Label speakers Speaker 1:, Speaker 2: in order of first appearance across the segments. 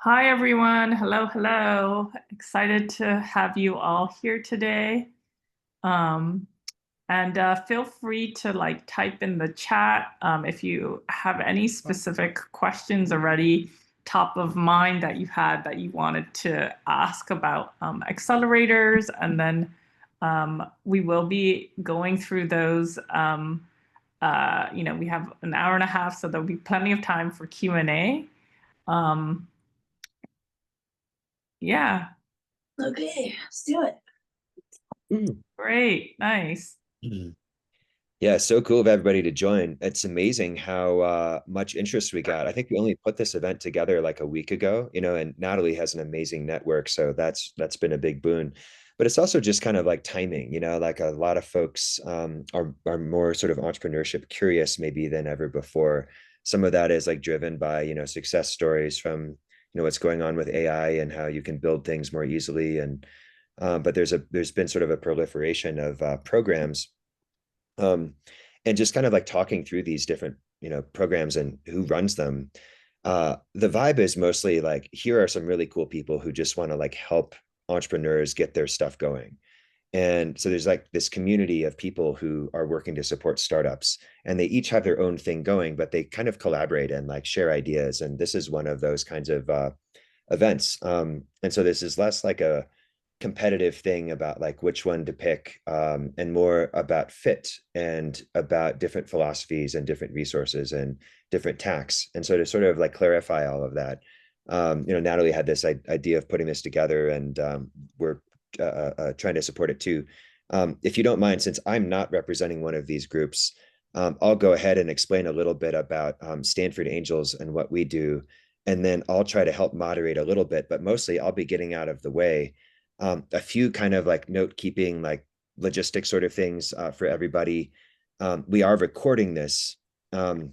Speaker 1: Hi, everyone. Hello, hello. Excited to have you all here today. Um, and feel free to type in the chat if you have any specific questions already top of mind that you had that you wanted to ask about accelerators. And then we will be going through those. We have an hour and a half, so there'll be plenty of time for Q&A. Um, yeah.
Speaker 2: Okay, let's do it.
Speaker 1: Great. Nice.
Speaker 3: Yeah, so cool of everybody to join. It's amazing how much interest we got. I think we only put this event together like a week ago, and Natalie has an amazing network, so that's been a big boon. But it's also just kind of like timing, like a lot of folks are more sort of entrepreneurship curious maybe than ever before. Some of that is like driven by, success stories from, what's going on with AI and how you can build things more easily. And but there's been sort of a proliferation of programs um, and just kind of like talking through these different programs and who runs them. The vibe is mostly like, here are some really cool people who just want to like help entrepreneurs get their stuff going. And so there's like this community of people who are working to support startups, and they each have their own thing going, but they kind of collaborate and like share ideas. And this is one of those kinds of events. And so this is less like a competitive thing about like which one to pick, and more about fit and about different philosophies and different resources and different tacks. And so to sort of like clarify all of that, Natalie had this idea of putting this together, and we're trying to support it too. If you don't mind, since I'm not representing one of these groups, I'll go ahead and explain a little bit about Stanford Angels and what we do. And then I'll try to help moderate a little bit, but mostly I'll be getting out of the way. A few kind of like note keeping, like logistic sort of things for everybody. We are recording this, and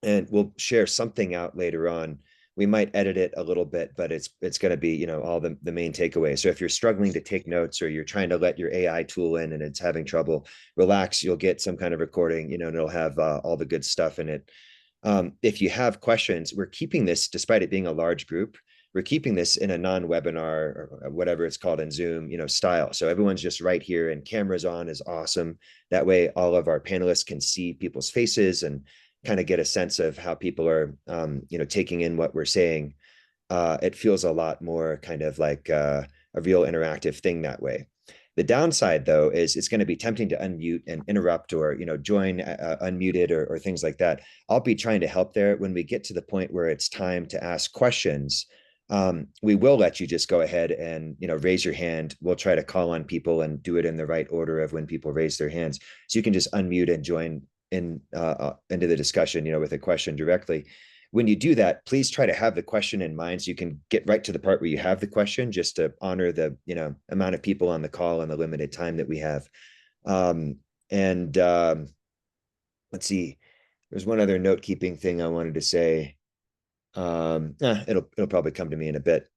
Speaker 3: we'll share something out later on. We might edit it a little bit, but it's going to be, all the main takeaways. So if you're struggling to take notes, or you're trying to let your AI tool in and it's having trouble, relax. You'll get some kind of recording, and it'll have all the good stuff in it. If you have questions, we're keeping this, despite it being a large group, we're keeping this in a non-webinar or whatever it's called in Zoom, style. So everyone's just right here, and cameras on is awesome. That way, all of our panelists can see people's faces and kind of get a sense of how people are, taking in what we're saying. It feels a lot more kind of like a real interactive thing that way. The downside, though, is it's going to be tempting to unmute and interrupt, or join unmuted, or things like that. I'll be trying to help there. When we get to the point where it's time to ask questions, we will let you just go ahead and raise your hand. We'll try to call on people and do it in the right order of when people raise their hands, so you can just unmute and join in into the discussion with a question directly. When you do that, please try to have the question in mind, so you can get right to the part where you have the question, just to honor the amount of people on the call and the limited time that we have. And let's see, there's one other note keeping thing I wanted to say. It'll probably come to me in a bit.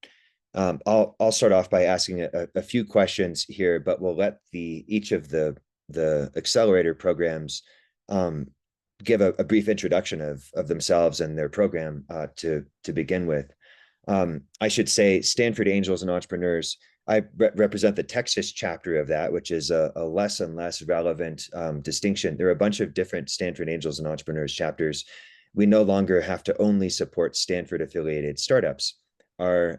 Speaker 3: I'll start off by asking a few questions here, but we'll let each of the accelerator programs give a brief introduction of themselves and their program to begin with. I should say Stanford Angels and Entrepreneurs, I represent the Texas chapter of that, which is a less and less relevant distinction. There are a bunch of different Stanford Angels and Entrepreneurs chapters. We no longer have to only support Stanford affiliated startups. Our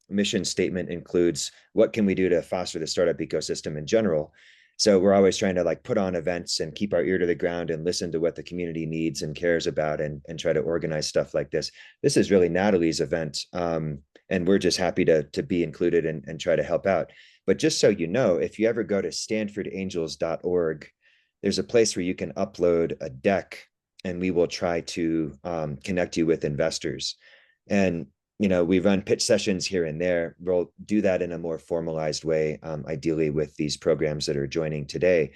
Speaker 3: mission statement includes, what can we do to foster the startup ecosystem in general? So we're always trying to like put on events and keep our ear to the ground and listen to what the community needs and cares about, and try to organize stuff like this. This is really Natalie's event. And we're just happy to be included and try to help out. But just so you know, if you ever go to stanfordangels.org, there's a place where you can upload a deck, and we will try to connect you with investors. And we run pitch sessions here and there. We'll do that in a more formalized way, ideally with these programs that are joining today.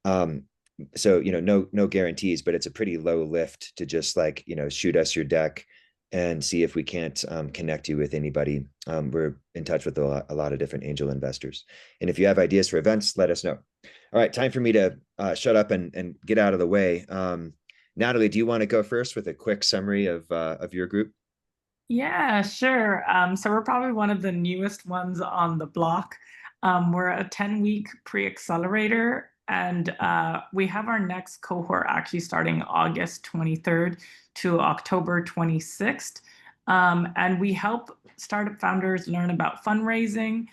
Speaker 3: So no guarantees, but it's a pretty low lift to just like shoot us your deck and see if we can't connect you with anybody. We're in touch with a lot of different angel investors, and if you have ideas for events, let us know. All right, time for me to shut up and get out of the way. Natalie, do you want to go first with a quick summary of your group?
Speaker 1: Yeah, sure. So we're probably one of the newest ones on the block. We're a 10-week pre-accelerator, and we have our next cohort actually starting August 23rd to October 26th. And we help startup founders learn about fundraising.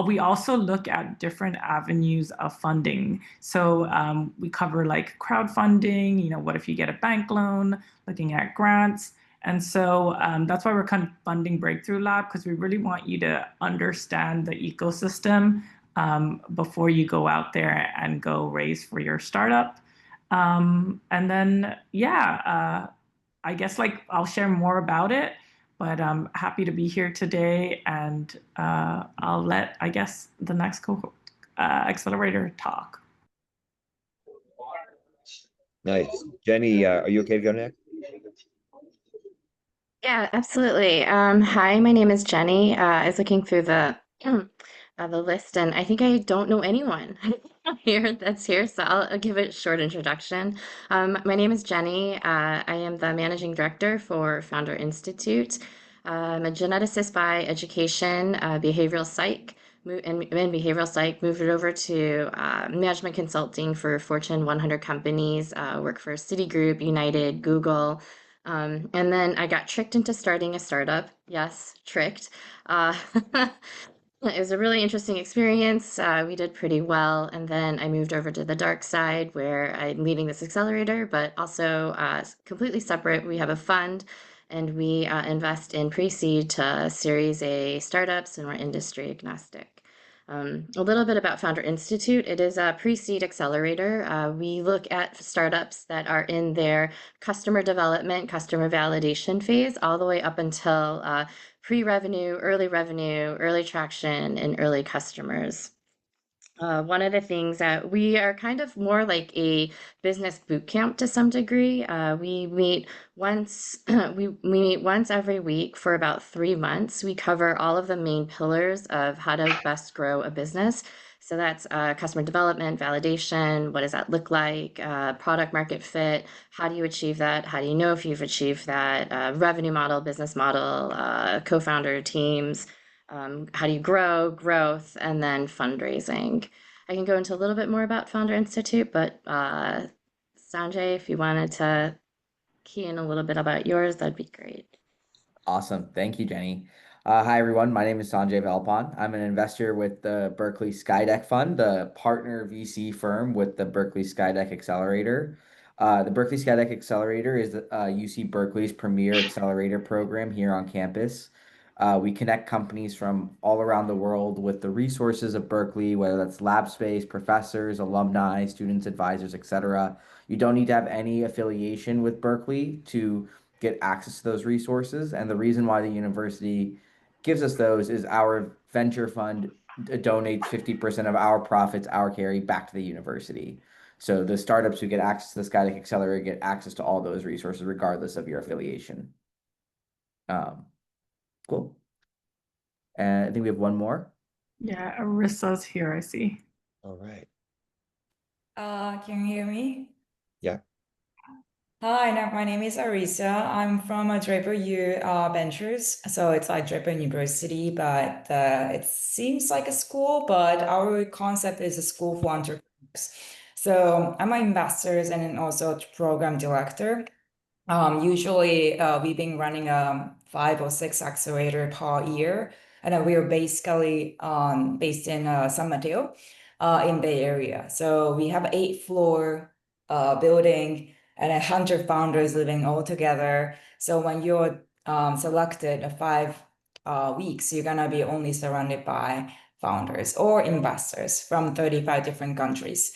Speaker 1: We also look at different avenues of funding. So we cover like crowdfunding, what if you get a bank loan, looking at grants. And so that's why we're kind of funding Breakthrough Lab, because we really want you to understand the ecosystem before you go out there and go raise for your startup. And then, yeah, I guess like I'll share more about it, but I'm happy to be here today, and I'll let, I guess, the next cohort accelerator talk.
Speaker 3: Nice. Jenny, are you okay to go next?
Speaker 4: Yeah, absolutely. Hi, my name is Jenny. I was looking through the list, and I think I don't know anyone here that's here, so I'll give it a short introduction. My name is Jenny. I am the managing director for Founder Institute. I'm a geneticist by education, behavioral psych, and in behavioral psych, moved it over to management consulting for Fortune 100 companies, work for Citigroup, United, Google. And then I got tricked into starting a startup. Yes, tricked. Uh, it was a really interesting experience. We did pretty well. And then I moved over to the dark side where I'm leading this accelerator, but also completely separate. We have a fund and we invest in pre-seed to Series A startups, and we're industry agnostic. A little bit about Founder Institute. It is a pre-seed accelerator. We look at startups that are in their customer development, customer validation phase, all the way up until pre-revenue, early traction, and early customers. One of the things that we are kind of more like a business boot camp to some degree. We meet once we meet once every week for about 3 months. We cover all of the main pillars of how to best grow a business. So that's customer development, validation. What does that look like? Product market fit. How do you achieve that? How do you know if you've achieved that? Revenue model, business model, co-founder teams. How do you grow, growth, and then fundraising. I can go into a little bit more about Founder Institute, but Sanjay, if you wanted to key in a little bit about yours, that'd be great.
Speaker 5: Awesome. Thank you, Jenny. Hi, everyone. My name is Sanjay Valpan. I'm an investor with the Berkeley Skydeck Fund, the partner VC firm with the Berkeley Skydeck Accelerator. The Berkeley Skydeck Accelerator is UC Berkeley's premier accelerator program here on campus. We connect companies from all around the world with the resources of Berkeley, whether that's lab space, professors, alumni, students, advisors, etc. You don't need to have any affiliation with Berkeley to get access to those resources. And the reason why the university gives us those is our venture fund donates 50% of our profits, our carry, back to the university. So the startups who get access to the Skydeck Accelerator get access to all those resources, regardless of your affiliation. Cool. And I think we have one more.
Speaker 1: Yeah, Arissa's here, I see.
Speaker 3: All right.
Speaker 6: Can you hear me?
Speaker 3: Yeah.
Speaker 6: Hi, my name is Arisa. I'm from Draper U Ventures. So it's like Draper University, but it seems like a school, but our concept is a school for entrepreneurs. So I'm an investor and then also program director. Usually we've been running 5 or 6 accelerator per year, and we are basically based in San Mateo in Bay Area. So we have 8-floor building and 100 founders living all together. So when you're selected 5 weeks, you're gonna be only surrounded by founders or investors from 35 different countries.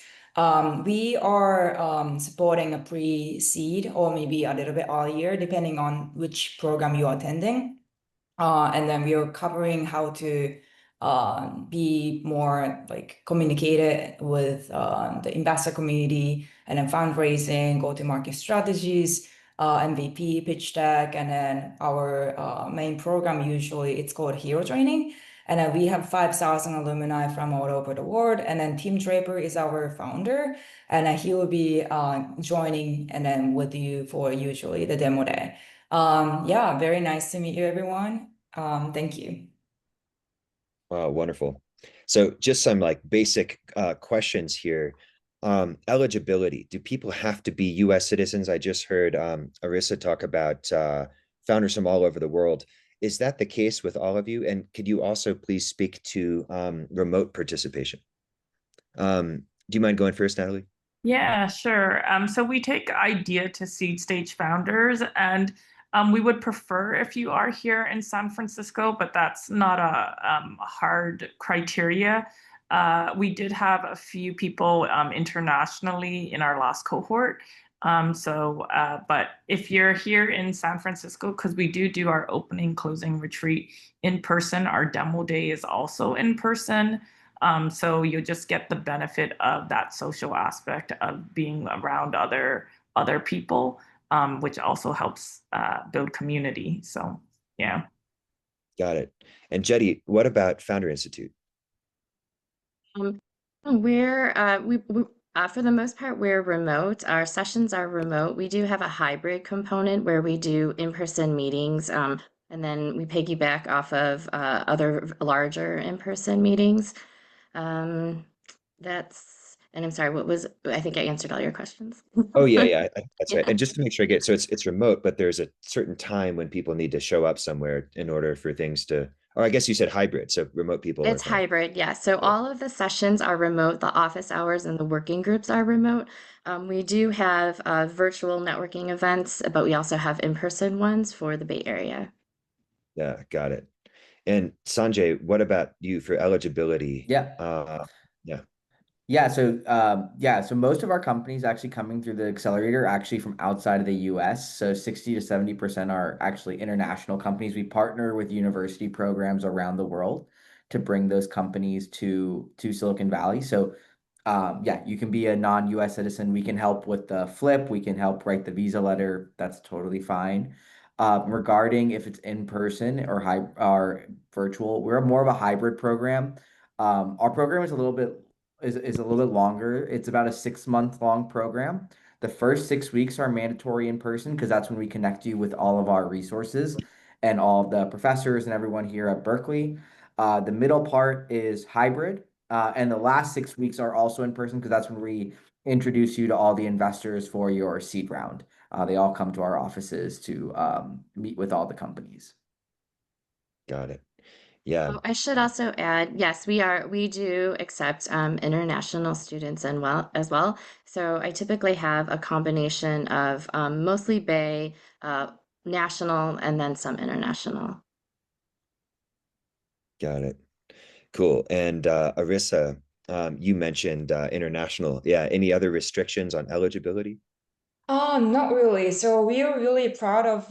Speaker 6: We are supporting a pre-seed or maybe a little bit earlier, depending on which program you're attending. And then we are covering how to be more like communicated with the investor community, and then fundraising, go-to-market strategies, MVP, pitch deck, and then our main program, usually it's called Hero Training. And then we have 5,000 alumni from all over the world. And then Tim Draper is our founder, and he will be joining and then with you for usually the demo day. Yeah, very nice to meet you, everyone. Thank you.
Speaker 3: Wow, wonderful. So just some like basic questions here. Eligibility. Do people have to be US citizens? I just heard Arissa talk about founders from all over the world. Is that the case with all of you? And could you also please speak to remote participation? Do you mind going first, Natalie?
Speaker 1: Yeah, sure. So we take idea to seed stage founders, and we would prefer if you are here in San Francisco, but that's not a hard criteria. We did have a few people internationally in our last cohort. But if you're here in San Francisco, because we do our opening closing retreat in person, our demo day is also in person. So you just get the benefit of that social aspect of being around other people, which also helps build community. So yeah.
Speaker 3: Got it. And Jetty, what about Founder Institute?
Speaker 4: Um, for the most part, we're remote. Our sessions are remote. We do have a hybrid component where we do in-person meetings, and then we piggyback off of other larger in-person meetings. Um, and I'm sorry, I think I answered all your questions.
Speaker 3: Oh yeah, that's right.
Speaker 4: Yeah.
Speaker 3: And just to make sure I get, so it's remote, but there's a certain time when people need to show up somewhere in order for things to, or I guess you said hybrid, so remote people are
Speaker 4: It's
Speaker 3: fine.
Speaker 4: hybrid, yeah. So all of the sessions are remote. The office hours and the working groups are remote. We do have virtual networking events, but we also have in-person ones for the Bay Area.
Speaker 3: Yeah, got it. And Sanjay, what about you for eligibility?
Speaker 5: Yeah.
Speaker 3: Yeah,
Speaker 5: So most of our companies actually coming through the accelerator are actually from outside of the US. So 60 to 70% are actually international companies. We partner with university programs around the world to bring those companies to Silicon Valley. So yeah, you can be a non-US citizen. We can help with the flip. We can help write the visa letter. That's totally fine. Regarding if it's in person or virtual, we're more of a hybrid program. Our program is a little bit longer. It's about a 6 month long program. The first 6 weeks are mandatory in person because that's when we connect you with all of our resources and all of the professors and everyone here at Berkeley. The middle part is hybrid. And the last 6 weeks are also in person because that's when we introduce you to all the investors for your seed round. They all come to our offices to meet with all the companies.
Speaker 3: got it. Yeah,
Speaker 4: Oh, I should also add, yes, we do accept international students as well. So I typically have a combination of mostly Bay, national, and then some international.
Speaker 3: got it. Cool. And Arissa, you mentioned international. Yeah, any other restrictions on eligibility?
Speaker 6: Not really. So we are really proud of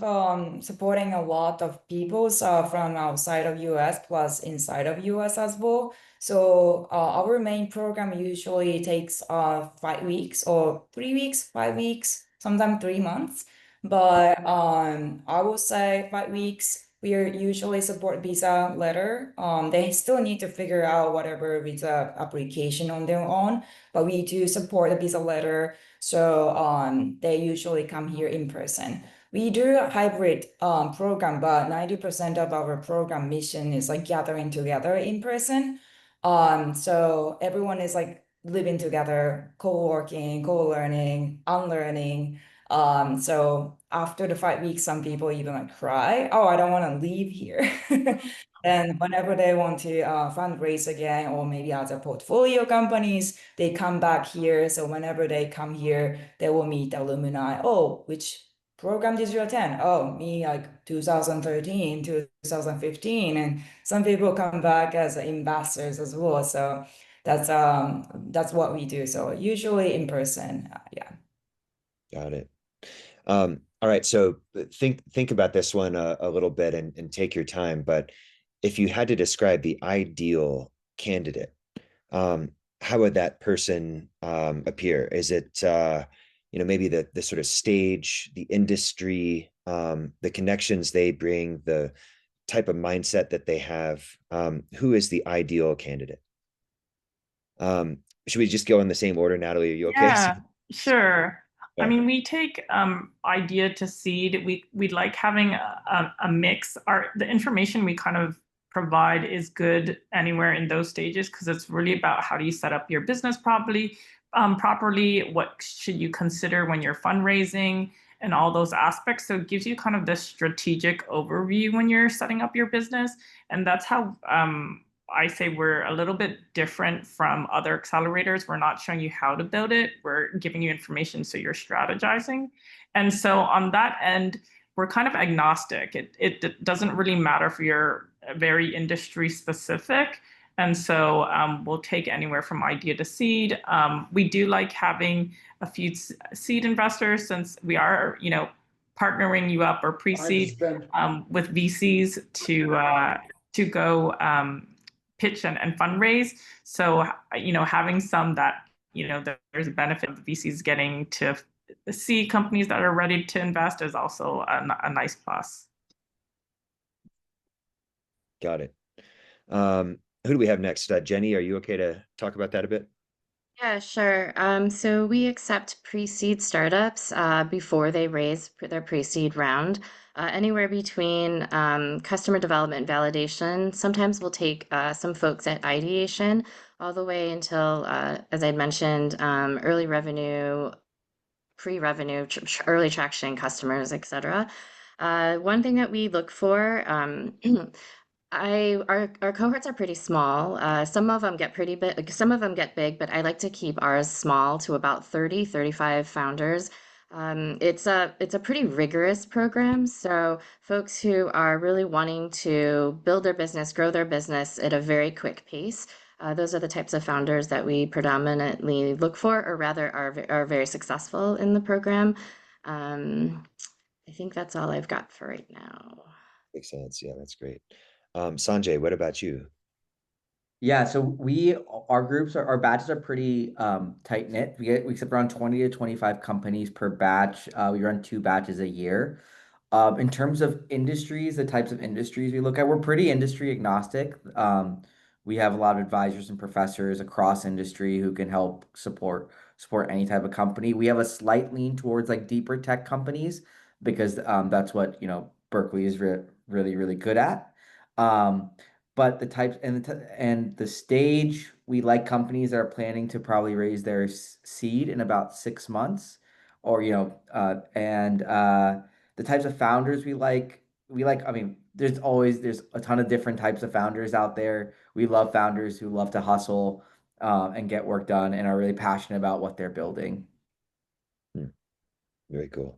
Speaker 6: supporting a lot of people from outside of US plus inside of US as well. So our main program usually takes 5 weeks or 3 weeks, 5 weeks, sometimes 3 months. But I will say 5 weeks. We are usually support visa letter. They still need to figure out whatever visa application on their own, but we do support the visa letter. So they usually come here in person. We do a hybrid program, but 90% of our program mission is like gathering together in person. So everyone is like living together, co-working, co-learning, unlearning. So after the 5 weeks, some people even like cry, oh, I don't want to leave here. And whenever they want to fundraise again, or maybe as a portfolio companies, they come back here. So whenever they come here, they will meet alumni. Oh, which program did you attend? Oh, me like 2013, 2015. And some people come back as ambassadors as well. So that's what we do. So usually in person. Yeah.
Speaker 3: Got it. All right, so think about this one a little bit and take your time. But if you had to describe the ideal candidate, how would that person appear? Is it maybe the sort of stage, the industry, the connections they bring, the type of mindset that they have? Who is the ideal candidate? Should we just go in the same order, Natalie? Are you okay?
Speaker 1: Yeah, sure. I
Speaker 3: Yeah.
Speaker 1: mean, we take idea to seed. We like having a mix. The information we kind of provide is good anywhere in those stages because it's really about how do you set up your business properly. What should you consider when you're fundraising and all those aspects. So it gives you kind of this strategic overview when you're setting up your business, and that's how I say we're a little bit different from other accelerators. We're not showing you how to build it. We're giving you information so you're strategizing. And so on that end, we're kind of agnostic. It doesn't really matter if you're very industry specific. And so we'll take anywhere from idea to seed. We do like having a few seed investors since we are, partnering you up or pre-seed with VCs to go pitch and fundraise. So, having some that, there's a benefit of the VCs getting to see companies that are ready to invest is also a nice plus.
Speaker 3: Got it. Who do we have next? Jenny, are you okay to talk about that a bit?
Speaker 4: Yeah, sure. So we accept pre-seed startups before they raise their pre-seed round, anywhere between customer development validation. Sometimes we'll take some folks at ideation all the way until, as I'd mentioned, early revenue, pre-revenue, early traction customers, etc. One thing that we look for, our cohorts are pretty small. Some of them get pretty big, some of them get big, but I like to keep ours small to about 35 founders. It's a pretty rigorous program, so folks who are really wanting to build their business, grow their business at a very quick pace, those are the types of founders that we predominantly look for, or rather are very successful in the program. I think that's all I've got for right now.
Speaker 3: Makes sense. Yeah, that's great. Sanjay, what about you?
Speaker 5: Yeah, so our batches are pretty tight knit. We accept around 20 to 25 companies per batch. We run 2 batches a year. In terms of industries, the types of industries we look at, we're pretty industry agnostic. We have a lot of advisors and professors across industry who can help support any type of company. We have a slight lean towards like deeper tech companies because that's what Berkeley is really really good at. But the types and the stage, we like companies that are planning to probably raise their seed in about 6 months, or the types of founders we like. I mean, there's a ton of different types of founders out there. We love founders who love to hustle and get work done and are really passionate about what they're building.
Speaker 3: Very cool.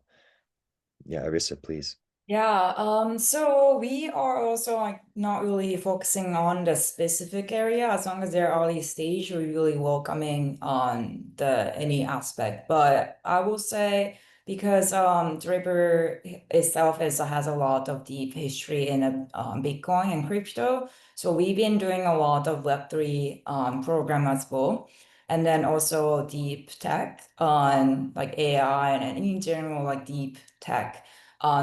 Speaker 3: Yeah, Arissa, please.
Speaker 6: Yeah, so we are also like not really focusing on the specific area. As long as they're early stage, we're really welcoming on any aspect. But I will say, because Draper itself has a lot of deep history in Bitcoin and crypto, so we've been doing a lot of Web3 program as well, and then also deep tech on like AI and in general like deep tech.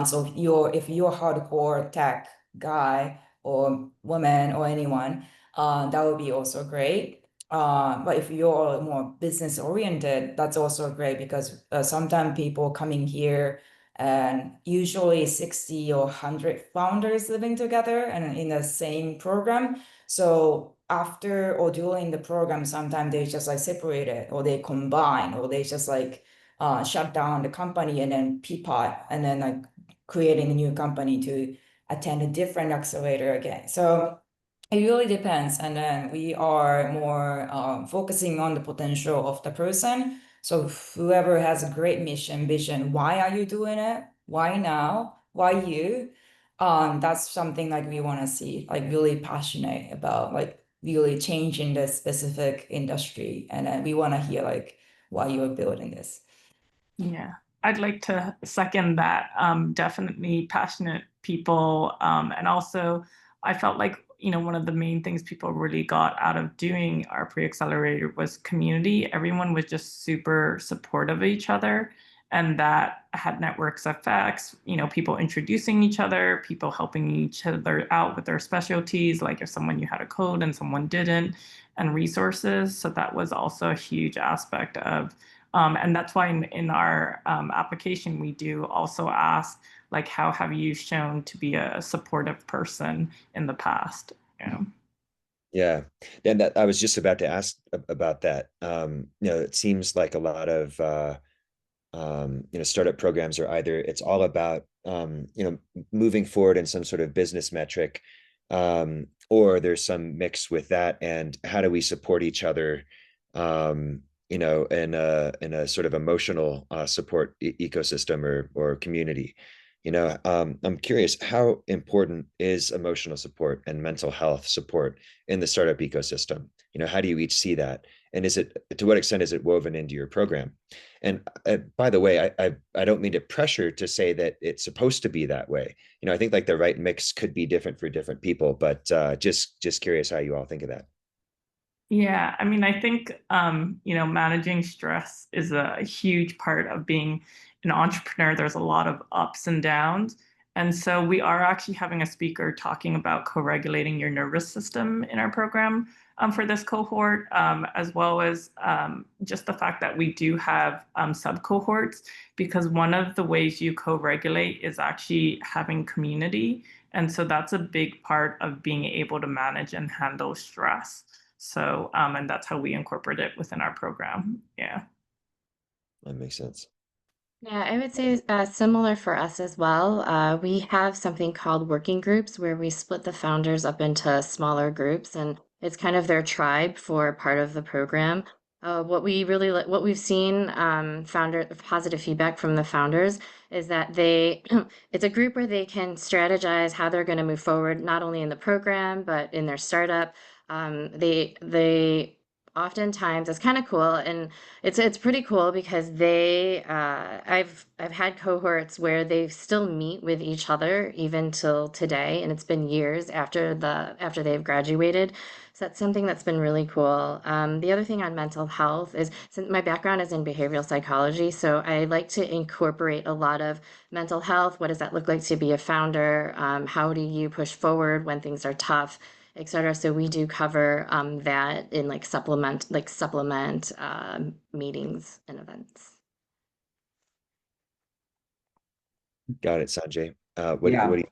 Speaker 6: So if you're a hardcore tech guy or woman or anyone, that would be also great. But if you're more business oriented, that's also great because sometimes people coming here and usually 60 or 100 founders living together and in the same program. So after or during the program, sometimes they just like separate it or they combine or they just like shut down the company and then pivot and then like creating a new company to attend a different accelerator again. So it really depends. And then we are more focusing on the potential of the person. So whoever has a great mission, vision, why are you doing it? Why now? Why you? That's something like we want to see, like really passionate about, like really changing the specific industry. And then we want to hear like why you are building this.
Speaker 1: Yeah, I'd like to second that. Definitely passionate people. And also, I felt like, one of the main things people really got out of doing our pre-accelerator was community. Everyone was just super supportive of each other. And that had networks effects, people introducing each other, people helping each other out with their specialties, like if someone knew how to code and someone didn't, and resources. So that was also a huge aspect of And that's why in our application, we do also ask, like, how have you shown to be a supportive person in the past?
Speaker 3: Yeah. And that I was just about to ask about that. It seems like a lot of startup programs are either it's all about moving forward in some sort of business metric, or there's some mix with that, and how do we support each other, in a sort of emotional support ecosystem or community. I'm curious, how important is emotional support and mental health support in the startup ecosystem? How do you each see that? And to what extent is it woven into your program? And by the way, I don't mean to pressure to say that it's supposed to be that way. I think like the right mix could be different for different people, but just curious how you all think of that.
Speaker 1: Yeah, I mean, I think managing stress is a huge part of being an entrepreneur. There's a lot of ups and downs. And so we are actually having a speaker talking about co-regulating your nervous system in our program for this cohort, as well as just the fact that we do have sub-cohorts, because one of the ways you co-regulate is actually having community. And so that's a big part of being able to manage and handle stress. So, and that's how we incorporate it within our program. Yeah.
Speaker 3: That makes sense.
Speaker 4: Yeah, I would say similar for us as well. We have something called working groups where we split the founders up into smaller groups, and it's kind of their tribe for part of the program. What we've seen, founder positive feedback from the founders is that it's a group where they can strategize how they're going to move forward, not only in the program but in their startup. They oftentimes it's kind of cool, and it's pretty cool because I've had cohorts where they still meet with each other even till today, and it's been years after they've graduated. So that's something that's been really cool. The other thing on mental health is, since my background is in behavioral psychology, so I like to incorporate a lot of mental health. What does that look like to be a founder? How do you push forward when things are tough, etc. So we do cover that in supplement meetings and events.
Speaker 3: Got it, Sanjay. What
Speaker 5: Yeah.
Speaker 3: do you?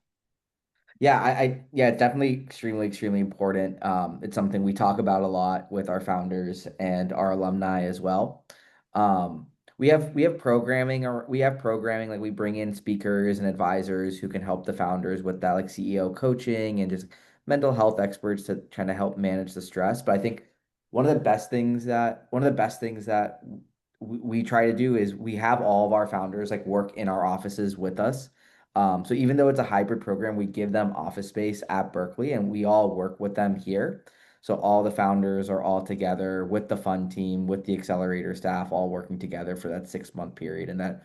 Speaker 5: Yeah, definitely extremely important. It's something we talk about a lot with our founders and our alumni as well. We have programming, like we bring in speakers and advisors who can help the founders with that, like CEO coaching and just mental health experts to trying to help manage the stress. But I think one of the best things that we try to do is we have all of our founders like work in our offices with us. So even though it's a hybrid program, we give them office space at Berkeley and we all work with them here. So all the founders are all together with the fund team, with the accelerator staff, all working together for that 6-month period. And that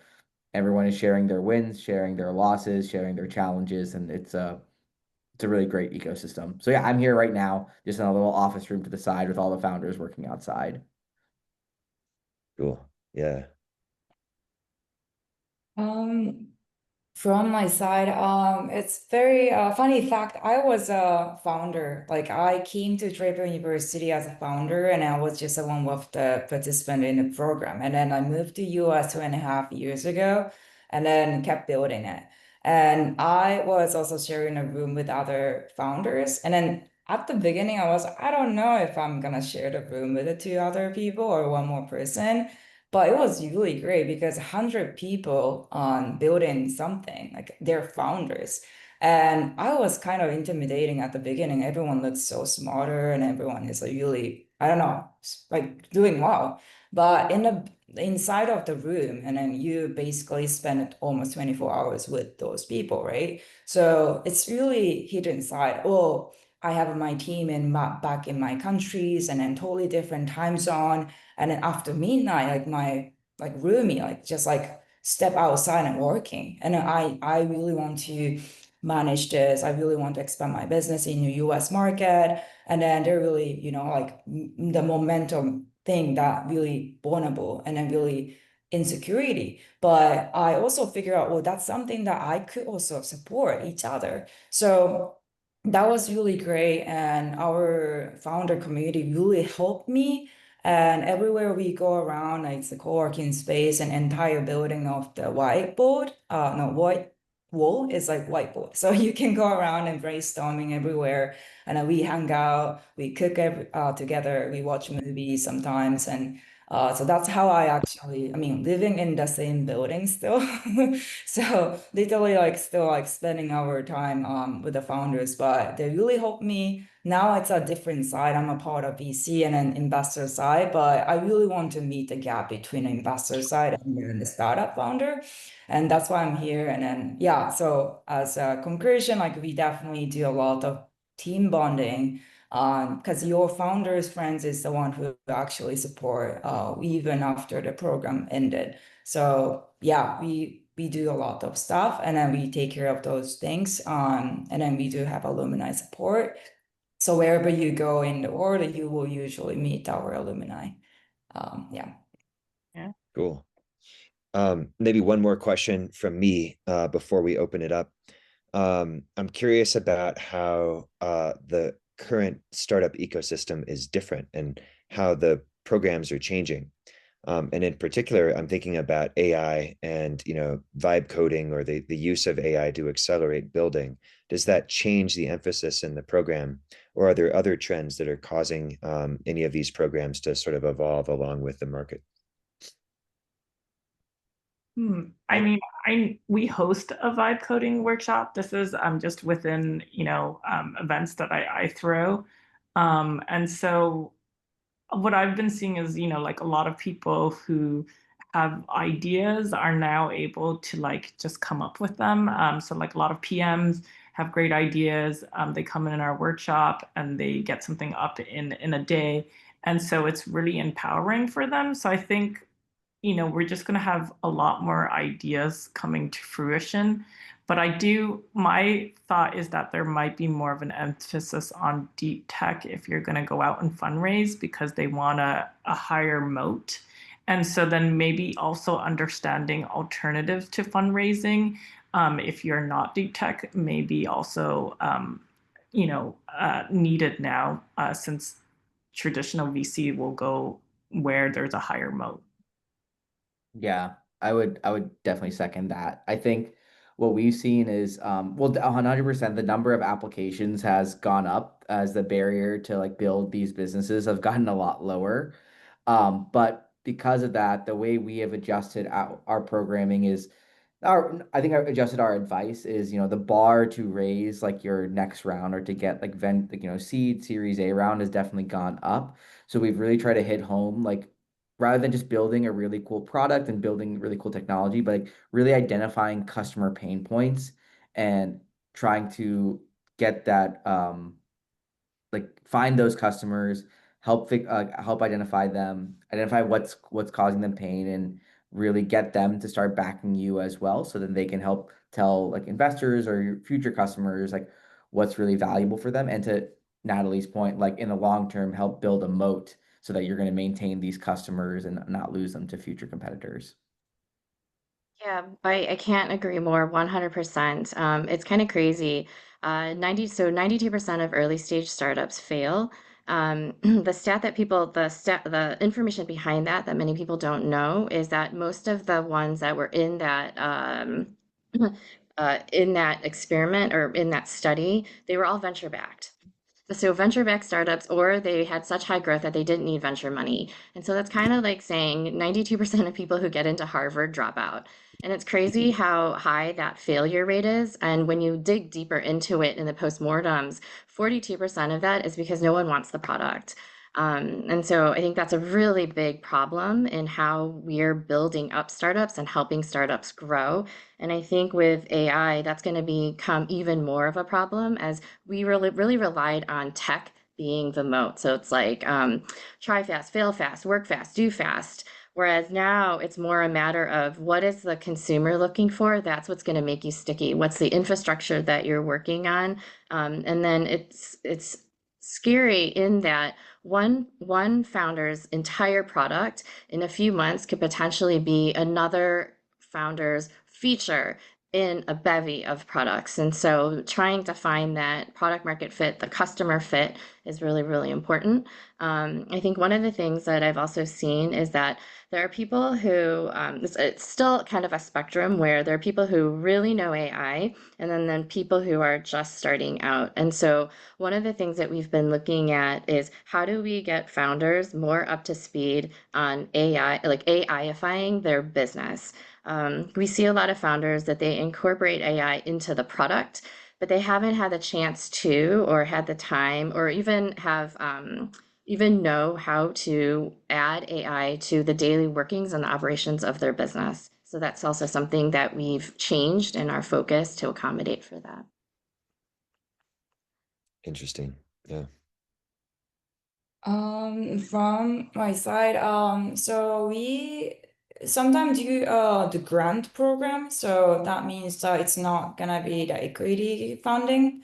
Speaker 5: everyone is sharing their wins, sharing their losses, sharing their challenges. And it's a really great ecosystem. So yeah, I'm here right now, just in a little office room to the side with all the founders working outside.
Speaker 3: Cool. Yeah.
Speaker 6: Um, From my side, it's very funny fact. I was a founder. Like I came to Draper University as a founder, and I was just one of the participants in the program. And then I moved to US 2.5 years ago, and then kept building it. And I was also sharing a room with other founders. And then at the beginning, I don't know if I'm gonna share the room with the two other people or one more person. But it was really great because 100 people on building something, like they're founders. And I was kind of intimidating at the beginning. Everyone looks so smarter and everyone is like really, I don't know, like doing well. But inside of the room, and then you basically spend almost 24 hours with those people, right? So it's really hidden inside. Oh, I have my team back in my countries and then totally different time zone. And then after midnight, like my roomie, like just like step outside and working. And I really want to manage this. I really want to expand my business in the US market. And then they're really, like the momentum thing that really vulnerable and then really insecurity. But I also figure out, well, that's something that I could also support each other. So that was really great. And our founder community really helped me And everywhere we go around, like it's a co-working space, an entire building of the whiteboard, no, white wall is like whiteboard. So you can go around and brainstorming everywhere. And then we hang out, we cook together, we watch movies sometimes. And so that's how I mean, living in the same building still. So literally like still like spending our time with the founders, but they really helped me. Now it's a different side. I'm a part of VC and an investor side, but I really want to meet the gap between the investor side and then the startup founder. And that's why I'm here. And then, yeah, so as a conclusion, like we definitely do a lot of team bonding because your founder's friends is the one who actually support even after the program ended. So yeah, we do a lot of stuff and then we take care of those things. And then we do have alumni support. So wherever you go in the world, you will usually meet our alumni. Yeah.
Speaker 3: Cool. Maybe one more question from me before we open it up. I'm curious about how the current startup ecosystem is different and how the programs are changing. And in particular, I'm thinking about AI and vibe coding or the use of AI to accelerate building. Does that change the emphasis in the program, or are there other trends that are causing any of these programs to sort of evolve along with the market?
Speaker 1: I mean, we host a vibe coding workshop. This is just within events that I throw, and so what I've been seeing is like a lot of people who have ideas are now able to like just come up with them. So like a lot of PMs have great ideas. They come in our workshop and they get something up in a day, and so it's really empowering for them. So I think we're just going to have a lot more ideas coming to fruition. But my thought is that there might be more of an emphasis on deep tech if you're going to go out and fundraise because they want a higher moat. And so then maybe also understanding alternatives to fundraising. If you're not deep tech, maybe also, needed now since traditional VC will go where there's a higher moat.
Speaker 5: Yeah, I would definitely second that. I think what we've seen is well, 100% the number of applications has gone up as the barrier to like build these businesses have gotten a lot lower. But because of that, the way we have adjusted our programming is I think I adjusted our advice is, the bar to raise like your next round or to get like seed series A round has definitely gone up. So we've really tried to hit home like rather than just building a really cool product and building really cool technology, but like really identifying customer pain points and trying to get that like find those customers, help identify them, identify what's causing them pain, and really get them to start backing you as well, so then they can help tell like investors or your future customers like what's really valuable for them, and to Natalie's point, like in the long term, help build a moat so that you're going to maintain these customers and not lose them to future competitors.
Speaker 4: Yeah, I can't agree more, 100%. It's kind of crazy. 92% of early stage startups fail. The information behind that many people don't know is that most of the ones that were in that experiment or in that study, they were all venture backed. So venture-backed startups, or they had such high growth that they didn't need venture money. And so that's kind of like saying 92% of people who get into Harvard drop out. And it's crazy how high that failure rate is. And when you dig deeper into it in the postmortems, 42% of that is because no one wants the product. And so I think that's a really big problem in how we're building up startups and helping startups grow. And I think with AI, that's going to become even more of a problem as we really relied on tech being the moat. So it's like try fast, fail fast, work fast, do fast. Whereas now it's more a matter of what is the consumer looking for? That's what's going to make you sticky. What's the infrastructure that you're working on? And then it's scary in that one founder's entire product in a few months could potentially be another founder's feature in a bevy of products. And so trying to find that product market fit, the customer fit is really, really important. I think one of the things that I've also seen is that there are people who, it's still kind of a spectrum where there are people who really know AI and then people who are just starting out. And so one of the things that we've been looking at is how do we get founders more up to speed on AI, like AIifying their business. We see a lot of founders that they incorporate AI into the product, but they haven't had the chance to, or had the time, or even have even know how to add AI to the daily workings and the operations of their business. So that's also something that we've changed in our focus to accommodate for that.
Speaker 3: Interesting. Yeah.
Speaker 6: From my side, so we sometimes do the grant program. So that means that it's not gonna be the equity funding.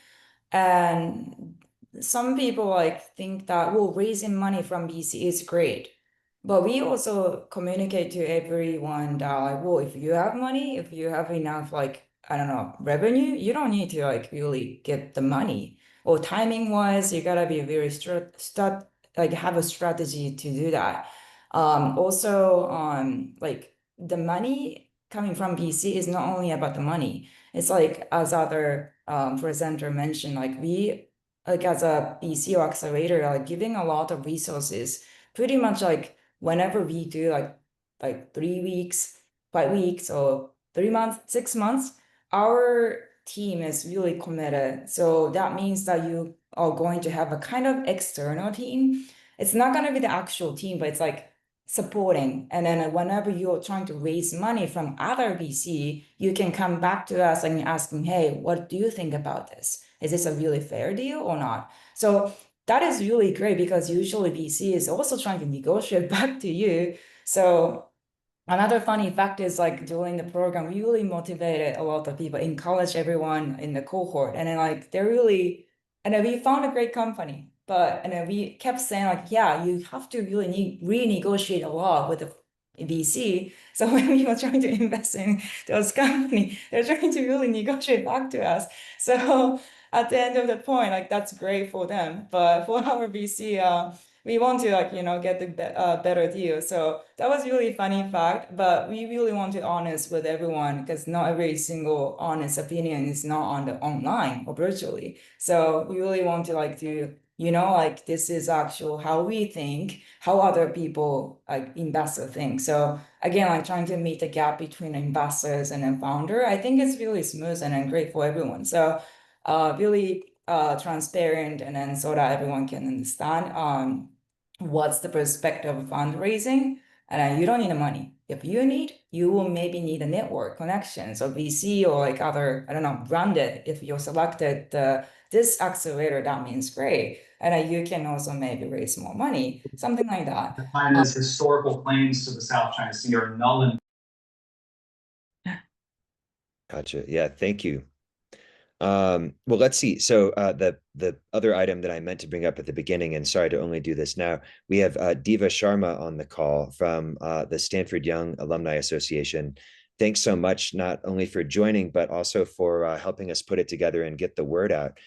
Speaker 6: And some people like think that, well, raising money from VC is great. But we also communicate to everyone that like, well, if you have money, if you have enough like, I don't know, revenue, you don't need to like really get the money. Or timing wise, you gotta be very like have a strategy to do that. Also, like the money coming from VC is not only about the money. It's like as other presenter mentioned, like we like as a VC or accelerator, like giving a lot of resources, pretty much like whenever we do like 3 weeks, 5 weeks, or 3 months, 6 months, our team is really committed. So that means that you are going to have a kind of external team. It's not going to be the actual team, but it's like supporting. And then whenever you're trying to raise money from other VC, you can come back to us and asking, hey, what do you think about this? Is this a really fair deal or not? So that is really great because usually VC is also trying to negotiate back to you. So another funny fact is like during the program, we really motivated a lot of people in college, everyone in the cohort. And then like they're really, and then we found a great company. But and then we kept saying like, yeah, you have to really renegotiate a lot with the VC. So when we were trying to invest in those companies, they're trying to really negotiate back to us. So at the end of the point, like that's great for them. But for our VC, we want to like get the better deal. So that was really funny fact, but we really want to honest with everyone because not every single honest opinion is not on the online or virtually. So we really want to like do like this is actual how we think, how other people like investor think. So again, like trying to meet the gap between investors and then founder, I think it's really smooth and then great for everyone. So really transparent and then so that everyone can understand what's the perspective of fundraising. And you don't need the money. If you need, you will maybe need a network connections or VC or like other, I don't know, branded. If you're selected this accelerator, that means great. And you can also maybe raise more money, something like that.
Speaker 7: Find this historical claims to the South China Sea are null and
Speaker 3: Gotcha. Yeah, thank you. Well, let's see. So the other item that I meant to bring up at the beginning, and sorry to only do this now, we have Diva Sharma on the call from the Stanford Young Alumni Association. Thanks so much, not only for joining, but also for helping us put it together and get the word out.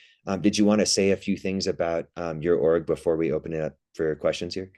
Speaker 3: Did you want to say a few things about your org before we open it up for questions here?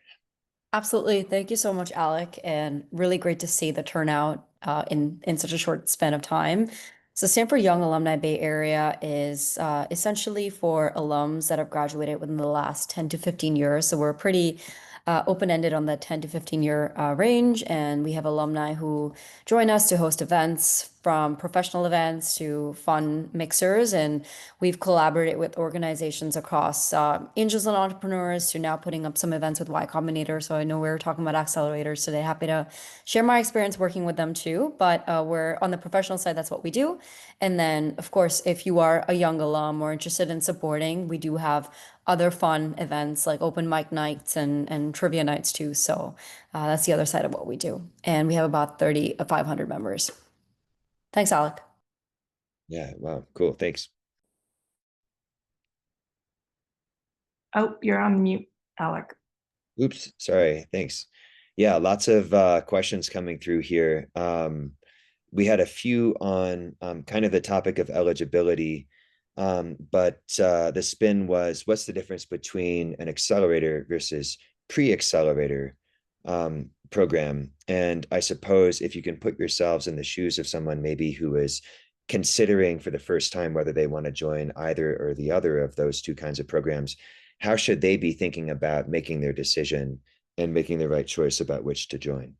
Speaker 8: Absolutely. Thank you so much, Alec, and really great to see the turnout in such a short span of time. So Stanford Young Alumni Bay Area is essentially for alums that have graduated within the last 10 to 15 years. So we're pretty open-ended on the 10 to 15-year range, and we have alumni who join us to host events, from professional events to fun mixers, and we've collaborated with organizations across angels and entrepreneurs to now putting up some events with Y Combinator. So I know we were talking about accelerators today. Happy to share my experience working with them too, but we're on the professional side, that's what we do. And then, of course, if you are a young alum or interested in supporting, we do have other fun events like open mic nights and trivia nights too. So that's the other side of what we do. And we have about 500 members. Thanks, Alec.
Speaker 3: Yeah, wow, cool, thanks.
Speaker 1: Oh, you're on mute, Alec.
Speaker 3: Oops, sorry, thanks. Yeah, lots of questions coming through here. we had a few on kind of the topic of eligibility, but the spin was, what's the difference between an accelerator versus pre-accelerator program? And I suppose if you can put yourselves in the shoes of someone maybe who is considering for the first time whether they want to join either or the other of those two kinds of programs, how should they be thinking about making their decision and making the right choice about which to join?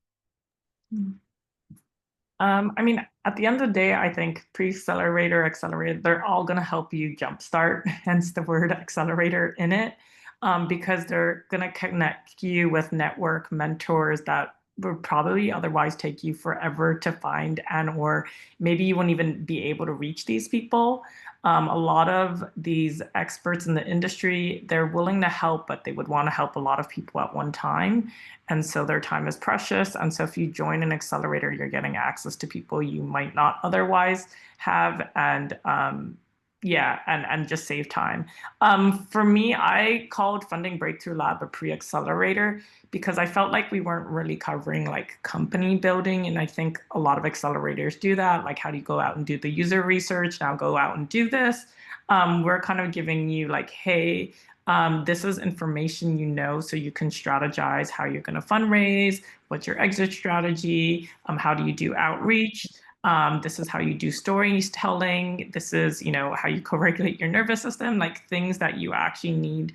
Speaker 1: I mean, at the end of the day, I think pre-accelerator, accelerator, they're all going to help you jumpstart, hence the word accelerator in it, because they're going to connect you with network mentors that would probably otherwise take you forever to find, and or maybe you wouldn't even be able to reach these people. A lot of these experts in the industry, they're willing to help, but they would want to help a lot of people at one time. And so their time is precious. And so if you join an accelerator, you're getting access to people you might not otherwise have. And yeah, and just save time. For me, I called Funding Breakthrough Lab a pre-accelerator because I felt like we weren't really covering like company building. And I think a lot of accelerators do that. Like, how do you go out and do the user research? Now go out and do this. We're kind of giving you like, hey, this is information you know, so you can strategize how you're going to fundraise, what's your exit strategy, how do you do outreach, this is how you do storytelling, this is, you know, how you co-regulate your nervous system, like things that you actually need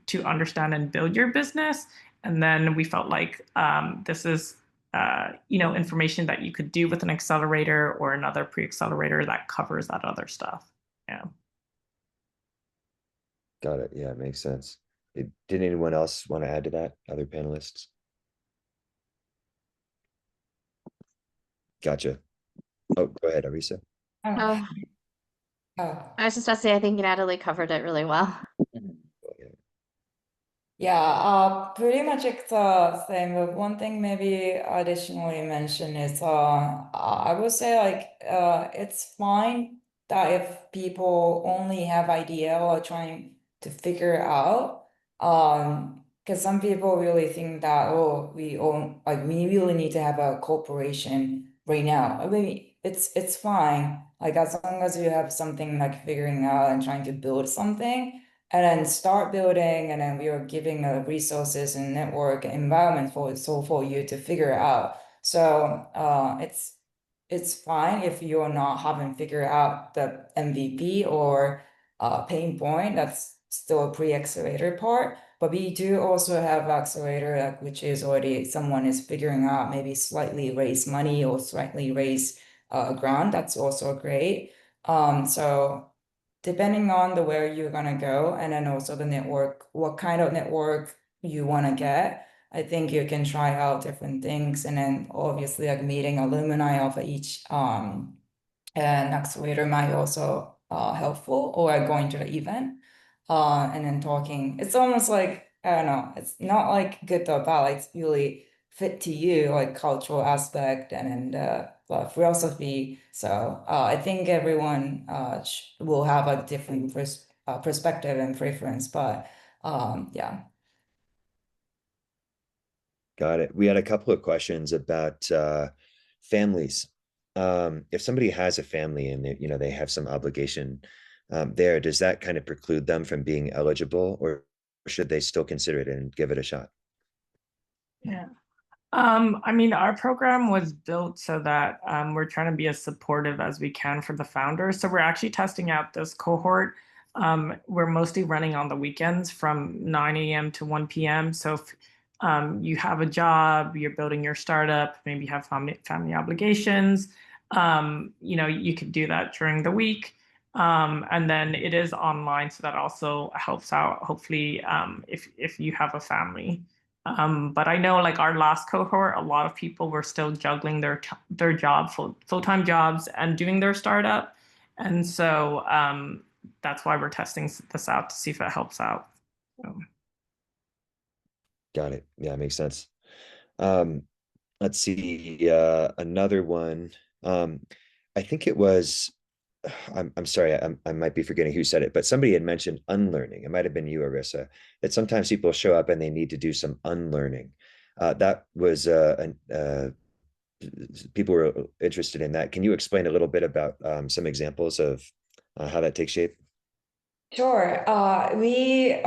Speaker 1: to understand and build your business. And then we felt like this is you know, information that you could do with an accelerator or another pre-accelerator that covers that other stuff. Yeah.
Speaker 3: Got it. Yeah, it makes sense. Did anyone else want to add to that? Other panelists? Gotcha. Oh, go ahead, Arisa.
Speaker 4: Oh,
Speaker 6: Oh.
Speaker 4: I was just about to say, I think Natalie covered it really well.
Speaker 6: Yeah, pretty much it's the same. But one thing maybe additionally mention is I would say like it's fine that if people only have idea or trying to figure out, because some people really think that, oh, we own, like we really need to have a corporation right now. I mean, it's fine, like as long as you have something like figuring out and trying to build something, and then start building, and then we are giving resources and network environment for you to figure out. So it's fine if you're not having figured out the MVP or pain point. That's still a pre-accelerator part. But we do also have accelerator, like, which is already someone is figuring out, maybe slightly raise money or slightly raise grant. That's also great. So depending on the where you're gonna go, and then also the network, what kind of network you want to get, I think you can try out different things, and then obviously like meeting alumni of each and accelerator might also helpful, or going to the event and then talking. It's almost like, I don't know, it's not like good or bad, like it's really fit to you, like cultural aspect and philosophy. So I think everyone will have a different perspective and preference, but yeah.
Speaker 3: Got it. We had a couple of questions about families. If somebody has a family and they, you know, they have some obligation there, does that kind of preclude them from being eligible, or should they still consider it and give it a shot?
Speaker 1: Yeah. I mean, our program was built so that we're trying to be as supportive as we can for the founders. So we're actually testing out this cohort. We're mostly running on the weekends from 9 a.m. to 1 p.m. So if you have a job, you're building your startup, maybe you have family obligations, you know, you could do that during the week. And then it is online, so that also helps out, hopefully, if you have a family. But I know like our last cohort, a lot of people were still juggling their job, full-time jobs, and doing their startup. And so that's why we're testing this out to see if it helps out. So.
Speaker 3: Got it. Yeah, it makes sense. Let's see, another one. I think it was, I'm sorry, I might be forgetting who said it, but somebody had mentioned unlearning. It might have been you, Arissa, that sometimes people show up and they need to do some unlearning. That was people were interested in that. Can you explain a little bit about some examples of how that takes shape?
Speaker 6: Sure. We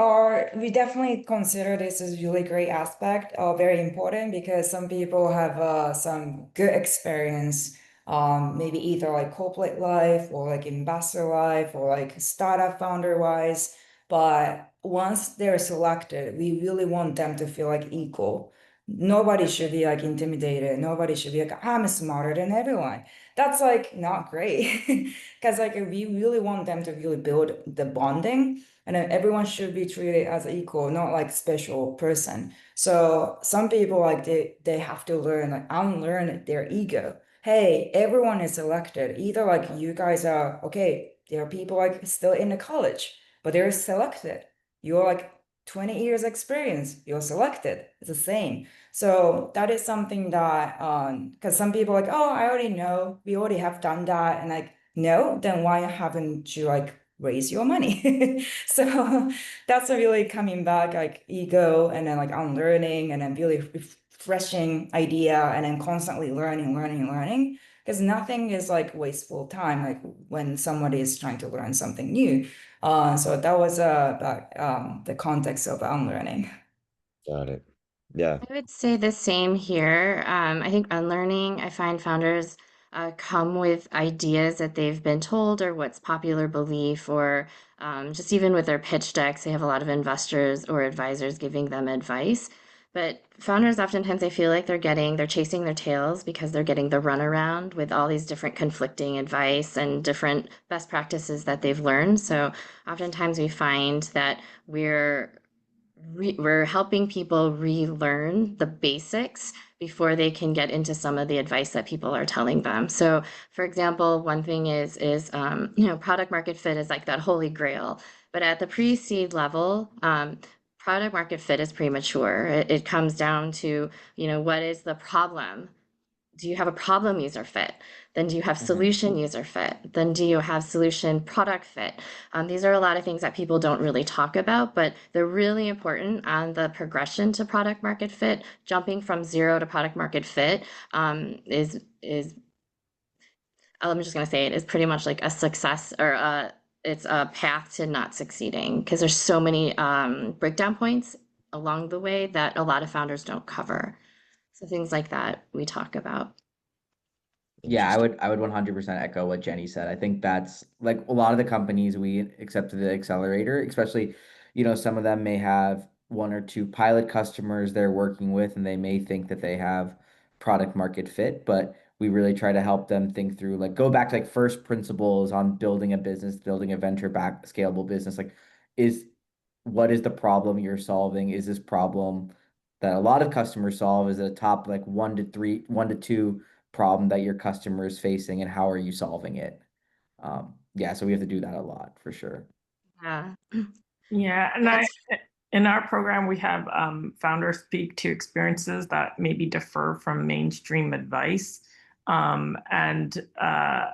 Speaker 6: definitely consider this as really great aspect, very important because some people have some good experience, maybe either like corporate life or like investor life or like startup founder wise. But once they're selected, we really want them to feel like equal. Nobody should be like intimidated. Nobody should be like, I'm smarter than everyone. That's like not great. Because like we really want them to really build the bonding, and then everyone should be treated as equal, not like special person. So some people like they have to learn like unlearn their ego. Hey, everyone is selected. Either like you guys are okay, there are people like still in the college, but they're selected. You're like 20 years experience, you're selected. It's the same. So that is something that because some people are like, oh, I already know, we already have done that, and like no, then why haven't you like raised your money? So that's a really coming back like ego and then like unlearning and then really refreshing idea and then constantly learning. Because nothing is like wasteful time, like when somebody is trying to learn something new. So that was the context of unlearning.
Speaker 3: Got it. Yeah.
Speaker 4: I would say the same here. I think unlearning, I find founders come with ideas that they've been told or what's popular belief, or just even with their pitch decks, they have a lot of investors or advisors giving them advice. But founders oftentimes they feel like they're chasing their tails because they're getting the runaround with all these different conflicting advice and different best practices that they've learned. So oftentimes we find that we're helping people relearn the basics before they can get into some of the advice that people are telling them. So, for example, one thing is product market fit is like that holy grail, but at the pre-seed level, product market fit is premature. It comes down to, what is the problem? Do you have a problem user fit? Then do you have solution user fit? Then do you have solution product fit? These are a lot of things that people don't really talk about, but they're really important on the progression to product market fit. Jumping from zero to product market fit is I'm just gonna say it is pretty much like a success or it's a path to not succeeding because there's so many breakdown points along the way that a lot of founders don't cover. So things like that we talk about.
Speaker 5: Yeah,
Speaker 3: Interesting.
Speaker 5: I would 100% echo what Jenny said. I think that's like a lot of the companies we accepted the accelerator, especially, some of them may have one or two pilot customers they're working with, and they may think that they have product market fit, but we really try to help them think through, like go back to like first principles on building a business, building a venture back scalable business. Like, is what is the problem you're solving? Is this problem that a lot of customers solve? Is it a top like 1 to 2 problem that your customer is facing, and how are you solving it? Yeah, so we have to do that a lot for sure.
Speaker 4: Yeah.
Speaker 1: Yeah, and
Speaker 4: That's
Speaker 1: in our program, we have founders speak to experiences that maybe differ from mainstream advice, um, and uh,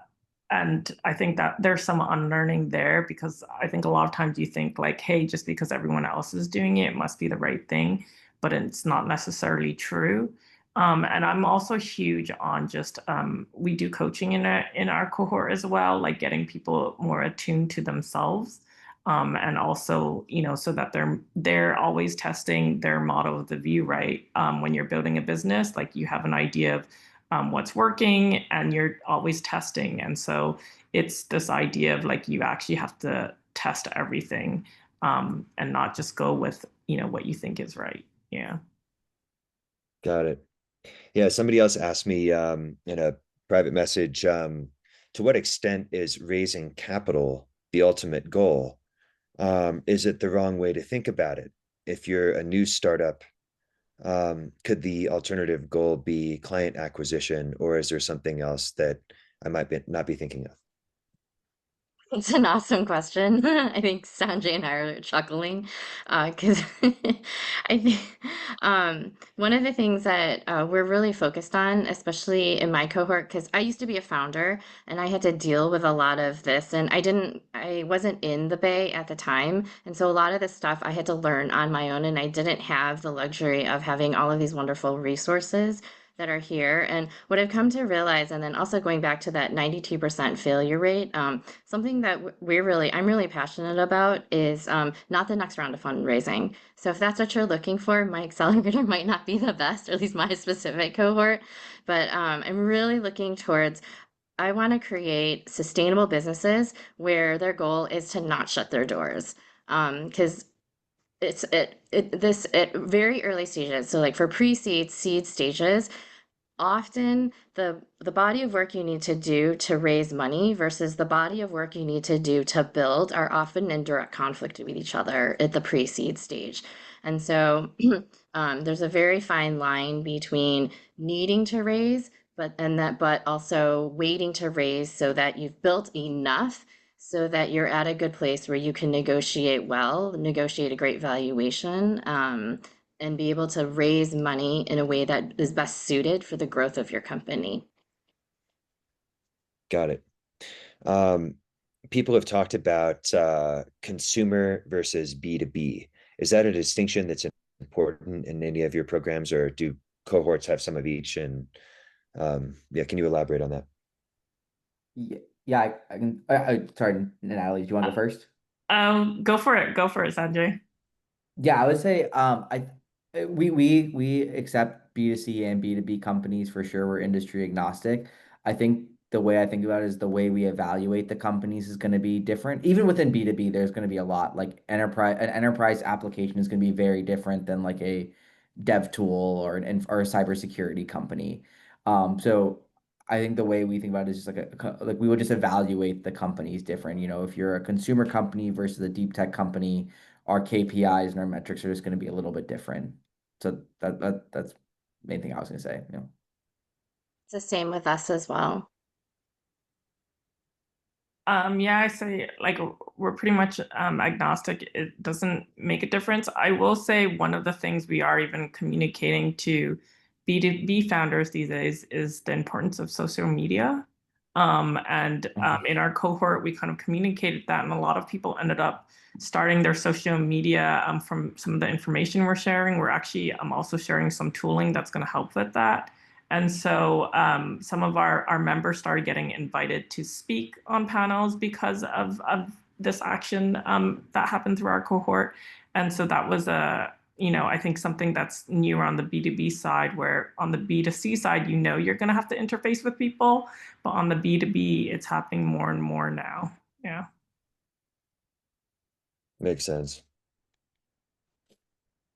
Speaker 1: and I think that there's some unlearning there because I think a lot of times you think like, hey, just because everyone else is doing it, it must be the right thing, but it's not necessarily true. And I'm also huge on just we do coaching in our cohort as well, like getting people more attuned to themselves, and also so that they're always testing their model of the view, right? When you're building a business, like you have an idea of what's working and you're always testing, and so it's this idea of like you actually have to test everything, and not just go with what you think is right. Yeah.
Speaker 3: Got it. Yeah, somebody else asked me in a private message, to what extent is raising capital the ultimate goal? Is it the wrong way to think about it? If you're a new startup, could the alternative goal be client acquisition, or is there something else that I might not be thinking of?
Speaker 4: It's an awesome question. I think Sanjay and I are chuckling because I think one of the things that we're really focused on, especially in my cohort, because I used to be a founder and I had to deal with a lot of this, and I wasn't in the Bay at the time, and so a lot of this stuff I had to learn on my own, and I didn't have the luxury of having all of these wonderful resources that are here. And what I've come to realize, and then also going back to that 92% failure rate, something that I'm really passionate about is not the next round of fundraising. So if that's what you're looking for, my accelerator might not be the best, or at least my specific cohort, but I'm really looking towards I want to create sustainable businesses where their goal is to not shut their doors. Because this at very early stages. So like for pre-seed, seed stages, often the body of work you need to do to raise money versus the body of work you need to do to build are often in direct conflict with each other at the pre-seed stage. And so there's a very fine line between needing to raise, but also waiting to raise so that you've built enough so that you're at a good place where you can negotiate well, negotiate a great valuation, and be able to raise money in a way that is best suited for the growth of your company.
Speaker 3: Got it. People have talked about consumer versus B2B. Is that a distinction that's important in any of your programs, or do cohorts have some of each? And yeah, can you elaborate on that?
Speaker 5: Yeah, I can. Sorry, Natalie, do you want to go first?
Speaker 1: Go for it. Go for it, Sanjay.
Speaker 5: Yeah, I would say we accept B2C and B2B companies for sure. We're industry agnostic. I think the way I think about it is the way we evaluate the companies is going to be different. Even within B2B, there's going to be a lot like an enterprise application is going to be very different than like a dev tool or or a cybersecurity company. So I think the way we think about it is just like we would just evaluate the companies different. You know, if you're a consumer company versus a deep tech company, our KPIs and our metrics are just going to be a little bit different. So that's the main thing I was going to say. You know.
Speaker 4: It's the same with us as well.
Speaker 1: Yeah, I say like we're pretty much agnostic. It doesn't make a difference. I will say one of the things we are even communicating to B2B founders these days is the importance of social media. In our cohort, we kind of communicated that, and a lot of people ended up starting their social media from some of the information we're sharing. We're actually also sharing some tooling that's going to help with that. And so some of our members started getting invited to speak on panels because of this action that happened through our cohort. And so that was I think something that's new on the B2B side, where on the B2C side, you're going to have to interface with people, but on the B2B, it's happening more and more now. Yeah.
Speaker 3: Makes sense.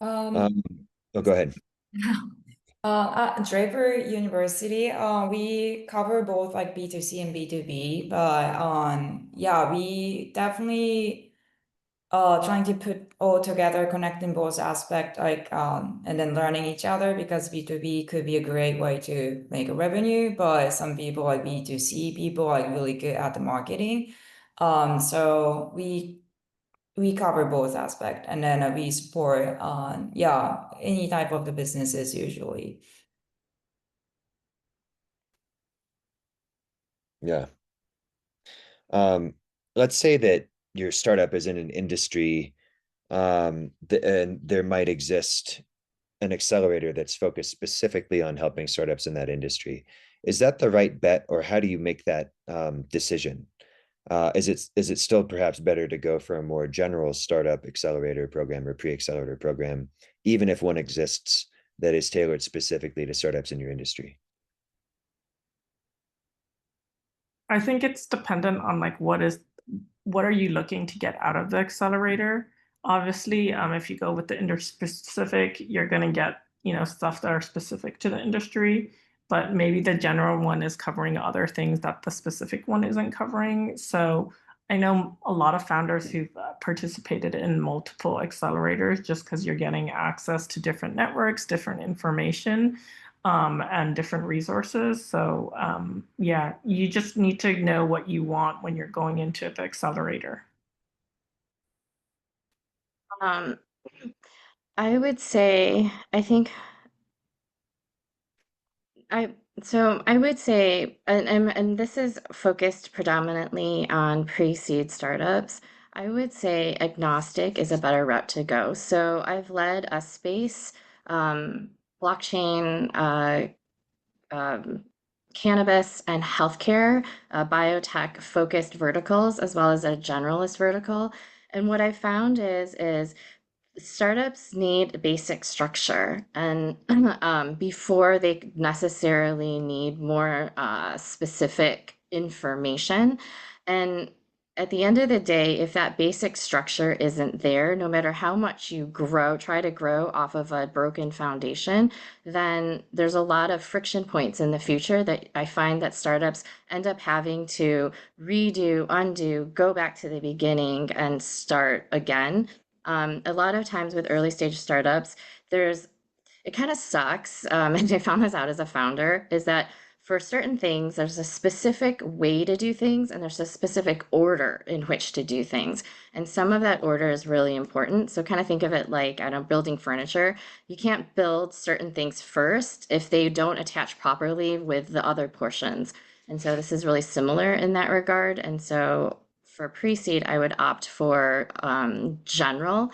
Speaker 6: Um,
Speaker 3: Oh, go ahead.
Speaker 6: At Draper University, we cover both like B2C and B2B, but yeah, we definitely trying to put all together, connecting both aspect, like and then learning each other, because B2B could be a great way to make a revenue, but some people like B2C people are like really good at the marketing. So we cover both aspect, and then we support yeah, any type of the businesses usually.
Speaker 3: Yeah. Let's say that your startup is in an industry, and there might exist an accelerator that's focused specifically on helping startups in that industry. Is that the right bet, or how do you make that decision? Is it still perhaps better to go for a more general startup accelerator program or pre-accelerator program, even if one exists that is tailored specifically to startups in your industry?
Speaker 1: I think it's dependent on like what are you looking to get out of the accelerator. Obviously, if you go with the industry specific, you're going to get stuff that are specific to the industry, but maybe the general one is covering other things that the specific one isn't covering. So I know a lot of founders who've participated in multiple accelerators just because you're getting access to different networks, different information, and different resources. So yeah, you just need to know what you want when you're going into the accelerator.
Speaker 4: Um, I would say, I think I would say, and this is focused predominantly on pre-seed startups. I would say agnostic is a better route to go. So I've led a space, blockchain, cannabis and healthcare, biotech focused verticals, as well as a generalist vertical. And what I found is startups need basic structure, and before they necessarily need more specific information. And at the end of the day, if that basic structure isn't there, no matter how much you try to grow off of a broken foundation, then there's a lot of friction points in the future that I find that startups end up having to redo, undo, go back to the beginning and start again. A lot of times with early stage startups, it kind of sucks. And I found this out as a founder, is that for certain things, there's a specific way to do things and there's a specific order in which to do things. And some of that order is really important. So kind of think of it like, I don't know, building furniture. You can't build certain things first if they don't attach properly with the other portions. And so this is really similar in that regard. And so for pre-seed, I would opt for general.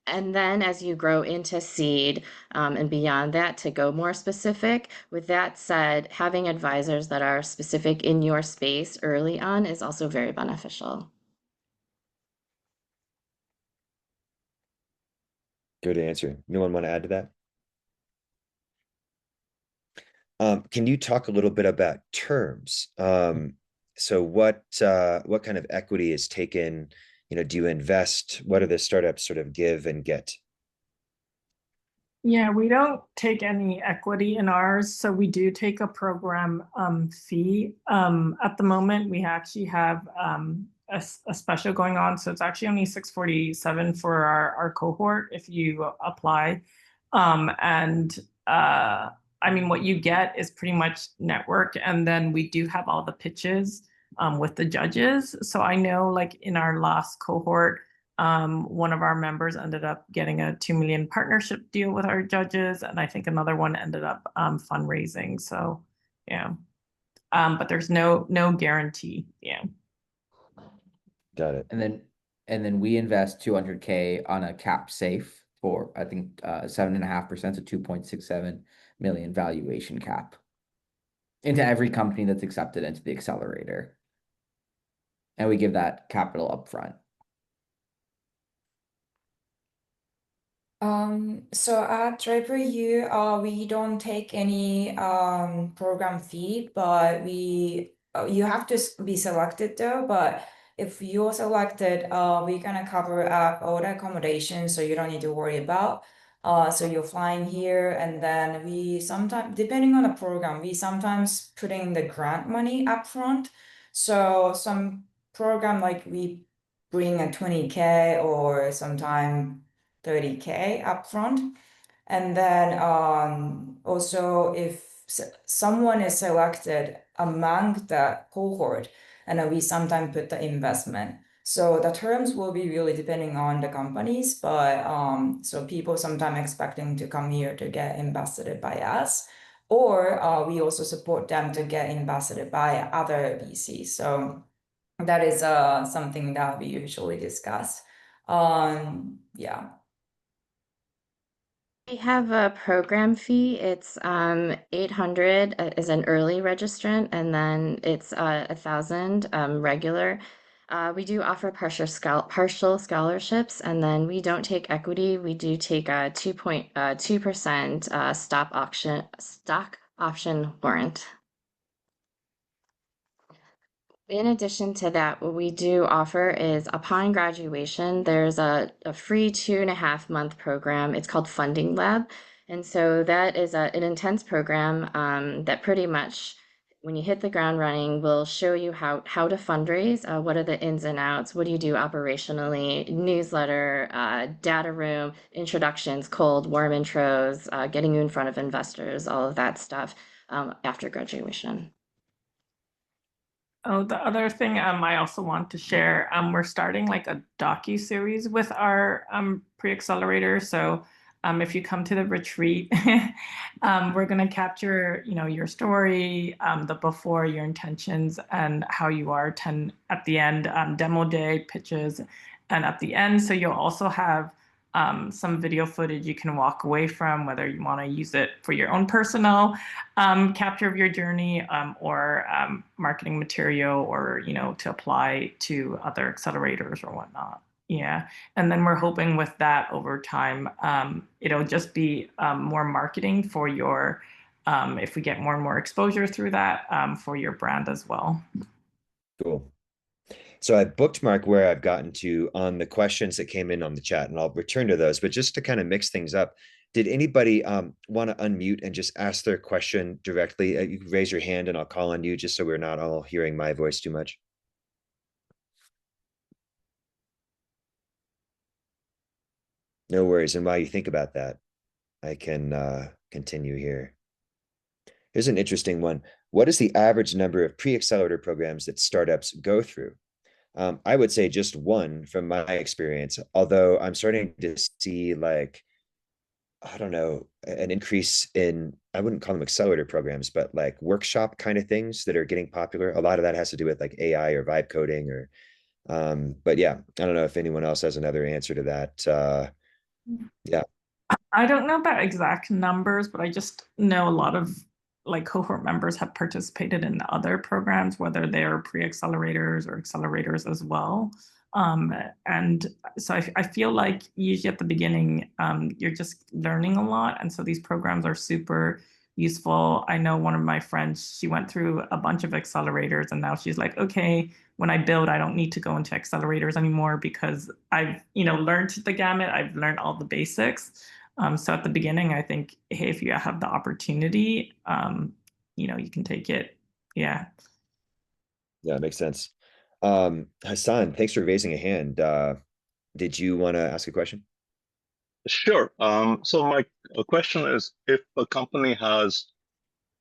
Speaker 4: And then as you grow into seed and beyond that, to go more specific. With that said, having advisors that are specific in your space early on is also very beneficial.
Speaker 3: Good answer. No one want to add to that? Can you talk a little bit about terms? So what kind of equity is taken? Do you invest? What do the startups sort of give and get?
Speaker 1: Yeah, we don't take any equity in ours, so we do take a program fee. At the moment, we actually have a special going on, so it's actually only $647 for our cohort if you apply. I mean, what you get is pretty much network, and then we do have all the pitches with the judges. So I know, like in our last cohort, one of our members ended up getting a 2 million partnership deal with our judges, and I think another one ended up fundraising. So yeah, but there's no guarantee. Yeah.
Speaker 3: Got it.
Speaker 5: And then we invest 200K on a cap safe for, I think, 7.5% to 2.67 million valuation cap into every company that's accepted into the accelerator. And we give that capital upfront.
Speaker 6: So at Draper U, we don't take any program fee, but you have to be selected though. But if you're selected, we're gonna cover all the accommodation, so you don't need to worry about. So you're flying here, and then we sometimes, depending on the program, we sometimes put in the grant money upfront. So some program like we bring a 20K or sometime 30K upfront. And then also if someone is selected among the cohort, and then we sometimes put the investment. So the terms will be really depending on the companies, but so people sometimes expecting to come here to get invested by us, or we also support them to get invested by other VCs. So that is something that we usually discuss. Yeah.
Speaker 4: We have a program fee. It's 800 is an early registrant, and then it's 1,000 regular. We do offer partial scholarships, and then we don't take equity. We do take a 2.2% stock option warrant. In addition to that, what we do offer is upon graduation, there's a free 2.5-month program. It's called Funding Lab. And so that is an intense program that pretty much, when you hit the ground running, will show you how to fundraise, what are the ins and outs, what do you do operationally, newsletter, data room, introductions, cold, warm intros, getting you in front of investors, all of that stuff after graduation.
Speaker 1: Oh, the other thing I also want to share, we're starting like a docu-series with our pre-accelerator. So if you come to the retreat, we're going to capture, your story, the before, your intentions, and how you are at the end, demo day, pitches, and at the end. So you'll also have some video footage you can walk away from, whether you want to use it for your own personal capture of your journey, or marketing material, or to apply to other accelerators or whatnot. Yeah, and then we're hoping with that over time, it'll just be more marketing for your, if we get more and more exposure through that, for your brand as well.
Speaker 3: Cool. So I've bookmarked where I've gotten to on the questions that came in on the chat, and I'll return to those. But just to kind of mix things up, did anybody want to unmute and just ask their question directly? You can raise your hand and I'll call on you, just so we're not all hearing my voice too much. No worries. And while you think about that, I can continue here. Here's an interesting one. What is the average number of pre-accelerator programs that startups go through? I would say just one from my experience, although I'm starting to see, like, I don't know, an increase in, I wouldn't call them accelerator programs, but like workshop kind of things that are getting popular. A lot of that has to do with like AI or vibe coding or, but yeah, I don't know if anyone else has another answer to that. Yeah.
Speaker 1: I don't know about exact numbers, but I just know a lot of like cohort members have participated in other programs, whether they're pre-accelerators or accelerators as well. And so I feel like usually at the beginning, you're just learning a lot. And so these programs are super useful. I know one of my friends, she went through a bunch of accelerators and now she's like, okay, when I build, I don't need to go into accelerators anymore because I've, learned the gamut. I've learned all the basics. So at the beginning, I think, hey, if you have the opportunity, you can take it. Yeah.
Speaker 3: Yeah, it makes sense. Hassan, thanks for raising a hand. Did you want to ask a question?
Speaker 9: Sure. So my question is, if a company has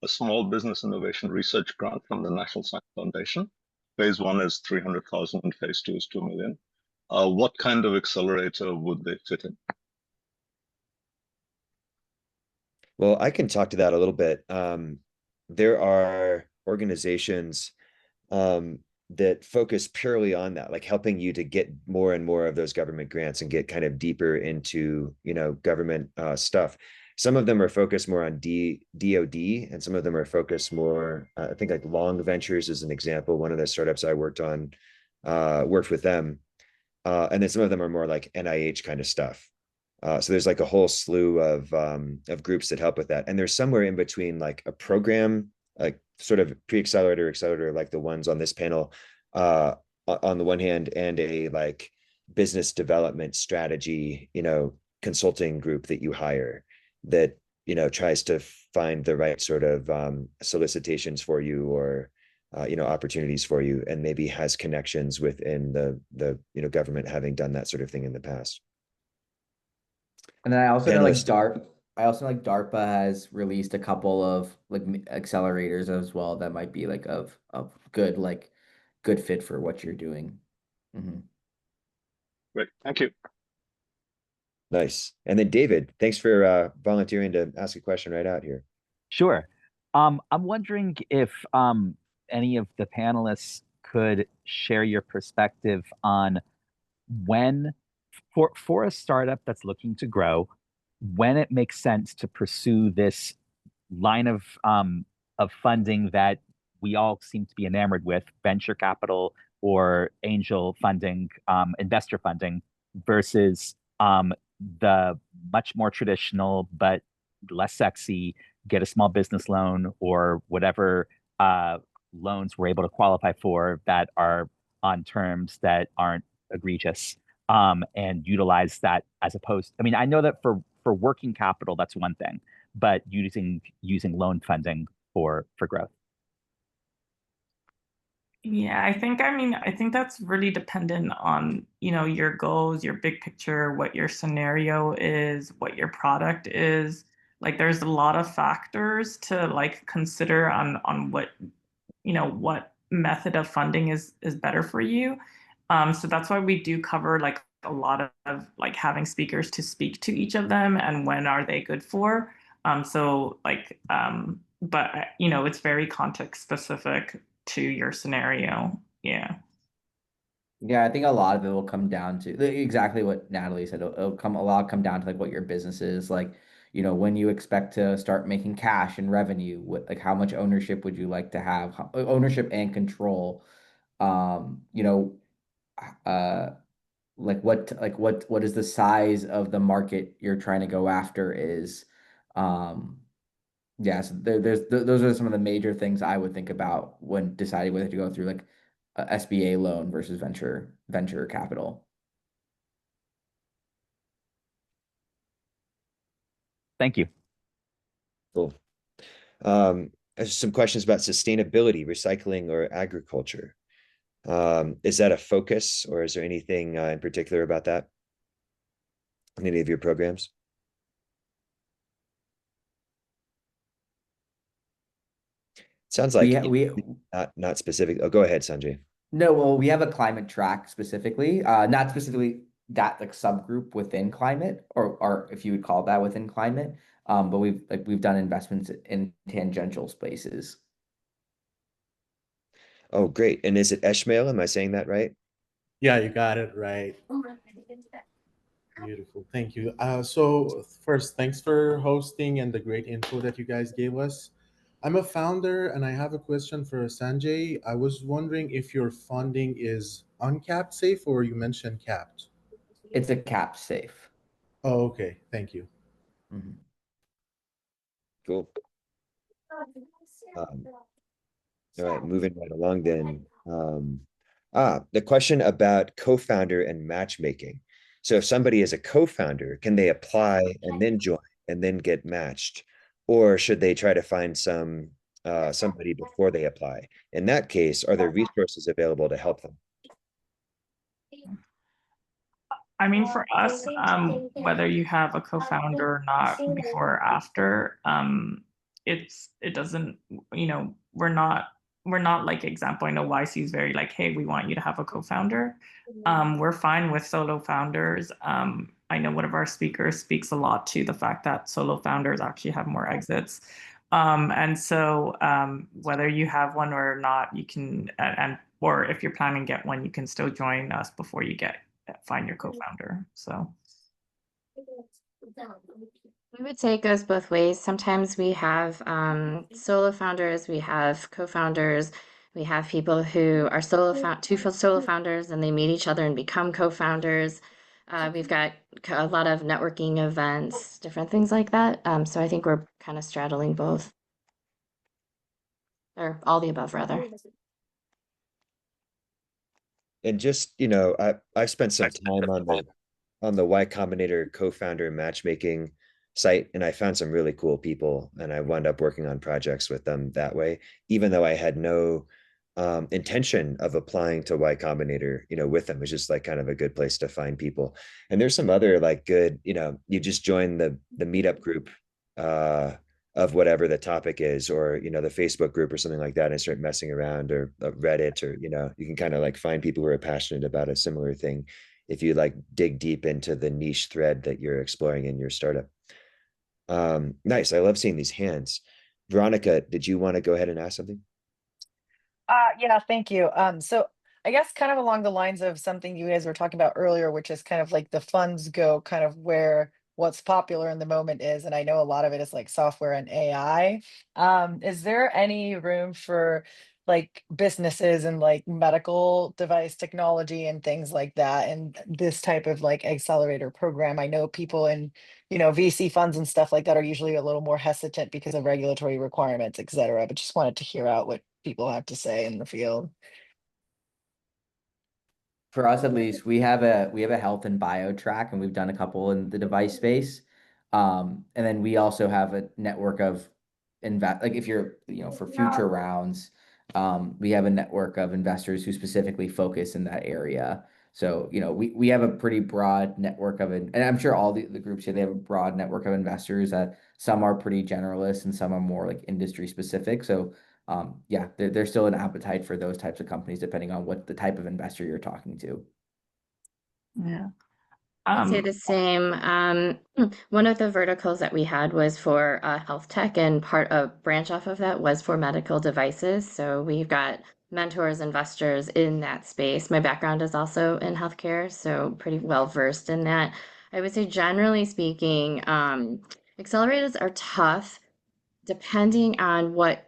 Speaker 9: a small business innovation research grant from the National Science Foundation, phase 1 is 300,000 and phase 2 is 2 million, what kind of accelerator would they fit in?
Speaker 3: Well, I can talk to that a little bit. There are organizations that focus purely on that, like helping you to get more and more of those government grants and get kind of deeper into, government stuff. Some of them are focused more on DoD, and some of them are focused more, I think like Long Ventures is an example. One of the startups I worked on, worked with them. And then some of them are more like NIH kind of stuff. So there's like a whole slew of groups that help with that. And there's somewhere in between like a program, like sort of pre-accelerator, accelerator, like the ones on this panel, on the one hand, and a like business development strategy, consulting group that you hire that, tries to find the right sort of solicitations for you or, opportunities for you, and maybe has connections within the government, having done that sort of thing in the past.
Speaker 5: And then I also know like
Speaker 3: Panelists.
Speaker 5: DARPA has released a couple of like accelerators as well that might be like of good fit for what you're doing. Mm-hmm.
Speaker 9: Great, thank you.
Speaker 3: Nice. And then David, thanks for volunteering to ask a question right out here.
Speaker 10: Sure. I'm wondering if any of the panelists could share your perspective on when, for a startup that's looking to grow, when it makes sense to pursue this line of funding that we all seem to be enamored with, venture capital or angel funding, investor funding, versus the much more traditional but less sexy, get a small business loan or whatever loans we're able to qualify for that are on terms that aren't egregious, and utilize that as opposed. I mean, I know that for working capital, that's one thing, but using loan funding for growth.
Speaker 1: Yeah, I think that's really dependent on, your goals, your big picture, what your scenario is, what your product is. Like there's a lot of factors to like consider on what, what method of funding is better for you. So that's why we do cover like a lot of like having speakers to speak to each of them and when are they good for. But it's very context specific to your scenario. Yeah.
Speaker 5: Yeah, I think a lot of it will come down to exactly what Natalie said. It'll come a lot come down to like what your business is like, when you expect to start making cash and revenue, like how much ownership would you like to have, ownership and control. Um, you know, uh, what is the size of the market you're trying to go after is. Um, yeah, so those are some of the major things I would think about when deciding whether to go through like a SBA loan versus venture capital.
Speaker 10: Thank you.
Speaker 3: Cool. Some questions about sustainability, recycling, or agriculture. Is that a focus, or is there anything in particular about that in any of your programs? Sounds like
Speaker 5: We
Speaker 3: not specific. Oh, go ahead, Sanjay.
Speaker 5: No, well, we have a climate track specifically, not specifically that like subgroup within climate, or if you would call that within climate. But we've done investments in tangential spaces.
Speaker 3: Oh, great. And is it Eshmail? Am I saying that right?
Speaker 11: Yeah, you got it right. Beautiful. Thank you. So first, thanks for hosting and the great info that you guys gave us. I'm a founder and I have a question for Sanjay. I was wondering if your funding is uncapped safe or you mentioned capped.
Speaker 5: It's a cap safe.
Speaker 11: Oh, okay. Thank you.
Speaker 5: Mhm.
Speaker 3: Cool. All right, moving right along then. The question about co-founder and matchmaking. So if somebody is a co-founder, can they apply and then join and then get matched? Or should they try to find somebody before they apply? In that case, are there resources available to help them?
Speaker 1: I mean, for us, whether you have a co-founder or not, before or after, it doesn't, we're not like example. I know YC is very like, hey, we want you to have a co-founder. We're fine with solo founders. I know one of our speakers speaks a lot to the fact that solo founders actually have more exits. And so whether you have one or not, you can, or if you're planning to get one, you can still join us before you find your co-founder. So
Speaker 4: We would say it goes both ways. Sometimes we have solo founders, we have co-founders, we have people who are two solo founders and they meet each other and become co-founders. We've got a lot of networking events, different things like that. So I think we're kind of straddling both, or all the above, rather.
Speaker 3: And just, I've spent some time on the Y Combinator co-founder matchmaking site, and I found some really cool people, and I wound up working on projects with them that way, even though I had no intention of applying to Y Combinator, with them. It was just like kind of a good place to find people. And there's some other like good, you just join the meetup group of whatever the topic is, or the Facebook group or something like that, and start messing around, or Reddit, or you can kind of like find people who are passionate about a similar thing if you like dig deep into the niche thread that you're exploring in your startup. Nice. I love seeing these hands. Veronica, did you want to go ahead and ask something?
Speaker 12: Yeah, thank you. So I guess kind of along the lines of something you guys were talking about earlier, which is kind of like the funds go kind of where what's popular in the moment is, and I know a lot of it is like software and AI. Is there any room for like businesses and like medical device technology and things like that, and this type of like accelerator program? I know people in, VC funds and stuff like that are usually a little more hesitant because of regulatory requirements, et cetera, but just wanted to hear out what people have to say in the field.
Speaker 5: For us, at least, we have a health and bio track, and we've done a couple in the device space. And then we also have a network of like if you're, for future rounds, we have a network of investors who specifically focus in that area. So, we have a pretty broad network and I'm sure all the groups here, they have a broad network of investors that some are pretty generalists and some are more like industry specific. So yeah, there's still an appetite for those types of companies, depending on what the type of investor you're talking to.
Speaker 1: yeah.
Speaker 4: I'd say the same. One of the verticals that we had was for health tech, and part of branch off of that was for medical devices. So we've got mentors, investors in that space. My background is also in healthcare, so pretty well versed in that. I would say, generally speaking, accelerators are tough depending on what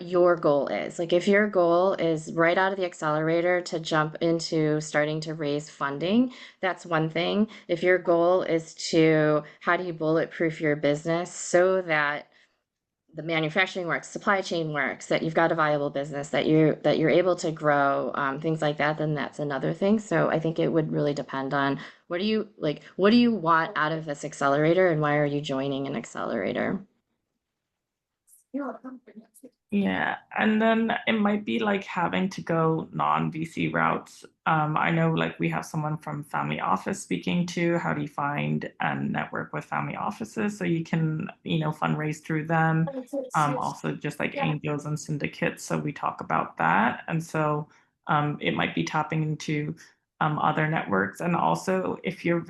Speaker 4: your goal is. Like if your goal is right out of the accelerator to jump into starting to raise funding, that's one thing. If your goal is to how do you bulletproof your business so that the manufacturing works, supply chain works, that you've got a viable business, that you're able to grow, things like that, then that's another thing. So I think it would really depend on what do you like, what do you want out of this accelerator, and why are you joining an accelerator?
Speaker 1: Yeah, and then it might be like having to go non-VC routes. I know like we have someone from family office speaking to how do you find and network with family offices so you can, fundraise through them. Also just like angels and syndicates. So we talk about that. And so it might be tapping into other networks. And also if your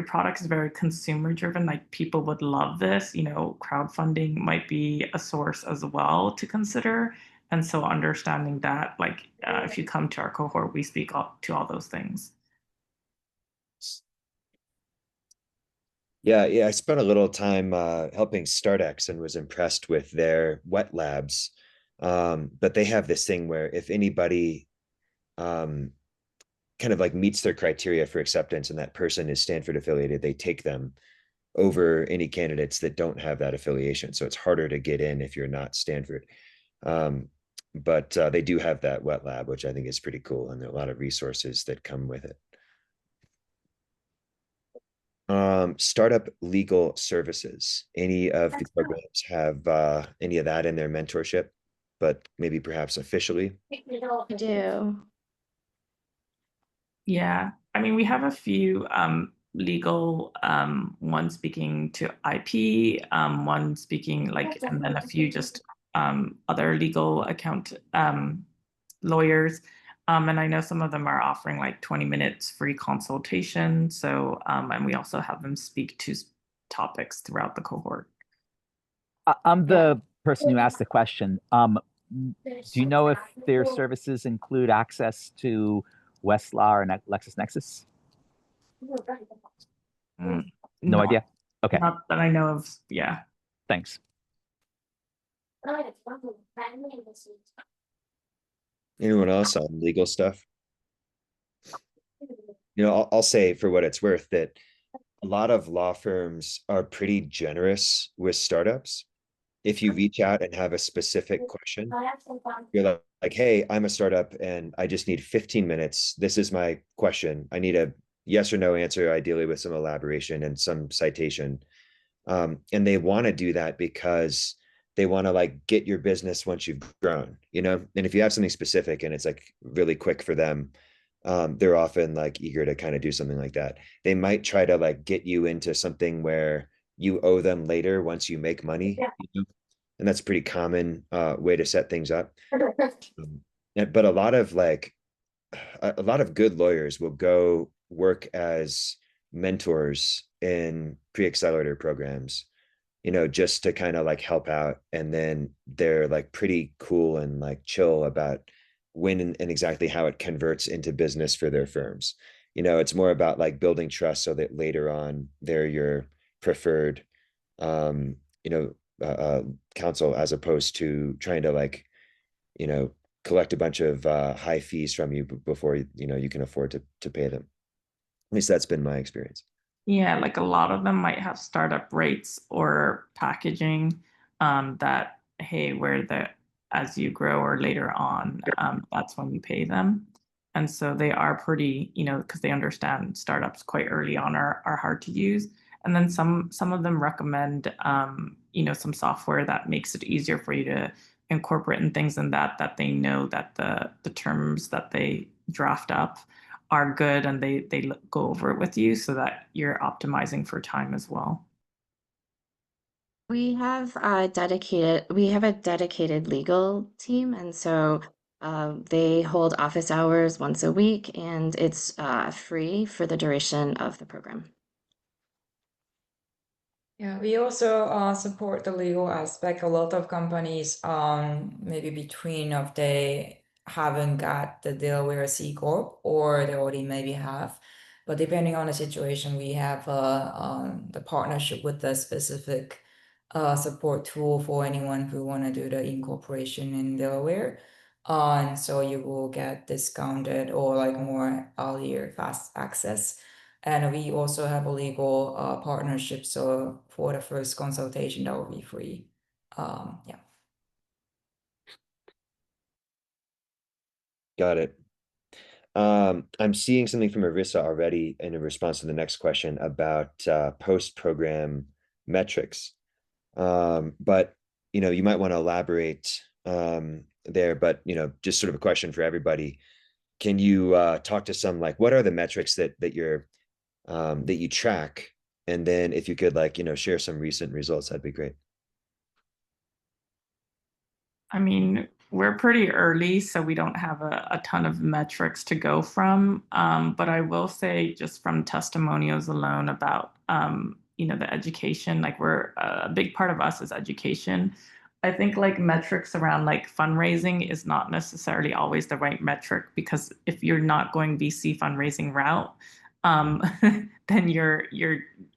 Speaker 1: product is very consumer driven, like people would love this, crowdfunding might be a source as well to consider. And so understanding that, like, if you come to our cohort, we speak to all those things.
Speaker 3: Yeah, I spent a little time helping StartX and was impressed with their wet labs. But they have this thing where if anybody kind of like meets their criteria for acceptance and that person is Stanford affiliated, they take them over any candidates that don't have that affiliation. So it's harder to get in if you're not Stanford. But they do have that wet lab, which I think is pretty cool. And there are a lot of resources that come with it. Startup legal services. Any of the programs have any of that in their mentorship, but maybe perhaps officially?
Speaker 4: I do.
Speaker 1: Yeah, I mean, we have a few legal, one speaking to IP, one speaking and then a few just other legal account lawyers. And I know some of them are offering like 20 minutes free consultation. So, and we also have them speak to topics throughout the cohort.
Speaker 10: I'm the person who asked the question. Do you know if their services include access to Westlaw or LexisNexis? No idea. Okay.
Speaker 1: Not that I know of. Yeah.
Speaker 10: Thanks.
Speaker 3: Anyone else on legal stuff? I'll say for what it's worth that a lot of law firms are pretty generous with startups. If you reach out and have a specific question, you're like, hey, I'm a startup and I just need 15 minutes. This is my question. I need a yes or no answer, ideally with some elaboration and some citation. And they want to do that because they want to like get your business once you've grown, and if you have something specific and it's like really quick for them, they're often like eager to kind of do something like that. They might try to like get you into something where you owe them later once you make money, and that's a pretty common way to set things up. But a lot of good lawyers will go work as mentors in pre-accelerator programs, just to kind of like help out. And then they're like pretty cool and like chill about when and exactly how it converts into business for their firms. It's more about like building trust so that later on they're your preferred, counsel, as opposed to trying to like, collect a bunch of high fees from you before you can afford to pay them. At least that's been my experience.
Speaker 1: Yeah, like a lot of them might have startup rates or packaging that, hey, as you grow or later on, that's when you pay them. And so they are pretty, because they understand startups quite early on are hard to use. And then some of them recommend, some software that makes it easier for you to incorporate and things in that they know that the terms that they draft up are good and they go over it with you so that you're optimizing for time as well.
Speaker 4: We have a dedicated legal team, and so they hold office hours once a week, and it's free for the duration of the program.
Speaker 6: Yeah, we also support the legal aspect. A lot of companies, maybe between of they haven't got the Delaware C Corp or they already maybe have. But depending on the situation, we have the partnership with the specific support tool for anyone who want to do the incorporation in Delaware. And so you will get discounted or like more earlier fast access. And we also have a legal partnership. So for the first consultation, that will be free. Yeah.
Speaker 3: Got it. I'm seeing something from Arissa already in response to the next question about post-program metrics. But you might want to elaborate there, but just sort of a question for everybody. Can you talk to some like what are the metrics that you track? And then if you could share some recent results, that'd be great.
Speaker 1: I mean, we're pretty early, so we don't have a ton of metrics to go from. But I will say, just from testimonials alone about, the education, like we're a big part of us is education. I think like metrics around like fundraising is not necessarily always the right metric because if you're not going VC fundraising route, um, then you're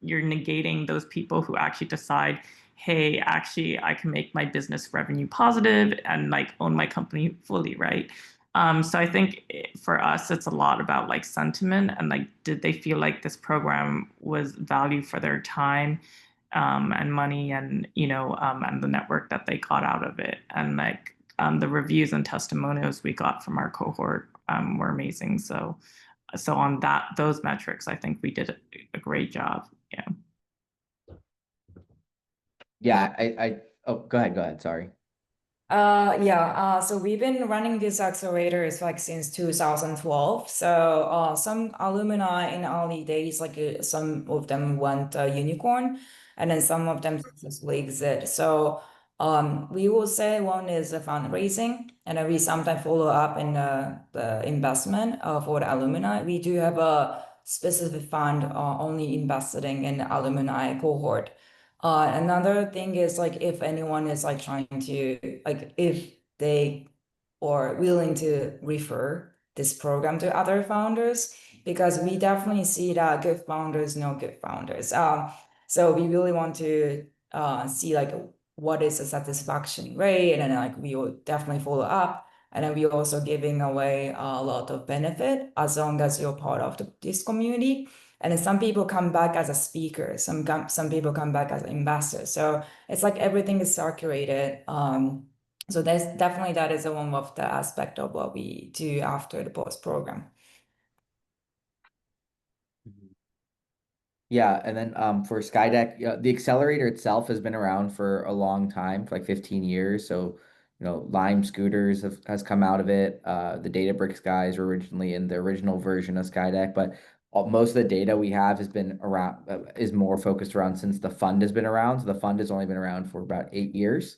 Speaker 1: negating those people who actually decide, hey, actually, I can make my business revenue positive and like own my company fully, right? So I think for us, it's a lot about like sentiment and like, did they feel like this program was value for their time and money and, and the network that they got out of it. And like the reviews and testimonials we got from our cohort were amazing. So on those metrics, I think we did a great job. Yeah.
Speaker 5: Yeah, oh, go ahead, sorry.
Speaker 6: So we've been running these accelerators like since 2012. So some alumni in early days, like some of them went unicorn, and then some of them successfully exit. So we will say one is a fundraising, and then we sometimes follow up in the investment for the alumni. We do have a specific fund only investing in the alumni cohort. Another thing is like if anyone is like trying to like if they are willing to refer this program to other founders, because we definitely see that good founders know good founders. So we really want to see like what is the satisfaction rate, and then like we will definitely follow up. And then we're also giving away a lot of benefit as long as you're part of this community. And then some people come back as a speaker, some people come back as investors. So it's like everything is circulated. So there's definitely that is one of the aspect of what we do after the post program.
Speaker 5: Yeah, and then for Skydeck, the accelerator itself has been around for a long time, for like 15 years. So, Lime Scooters has come out of it. The Databricks guys were originally in the original version of Skydeck, but most of the data we have has been around, is more focused around since the fund has been around. So the fund has only been around for about 8 years.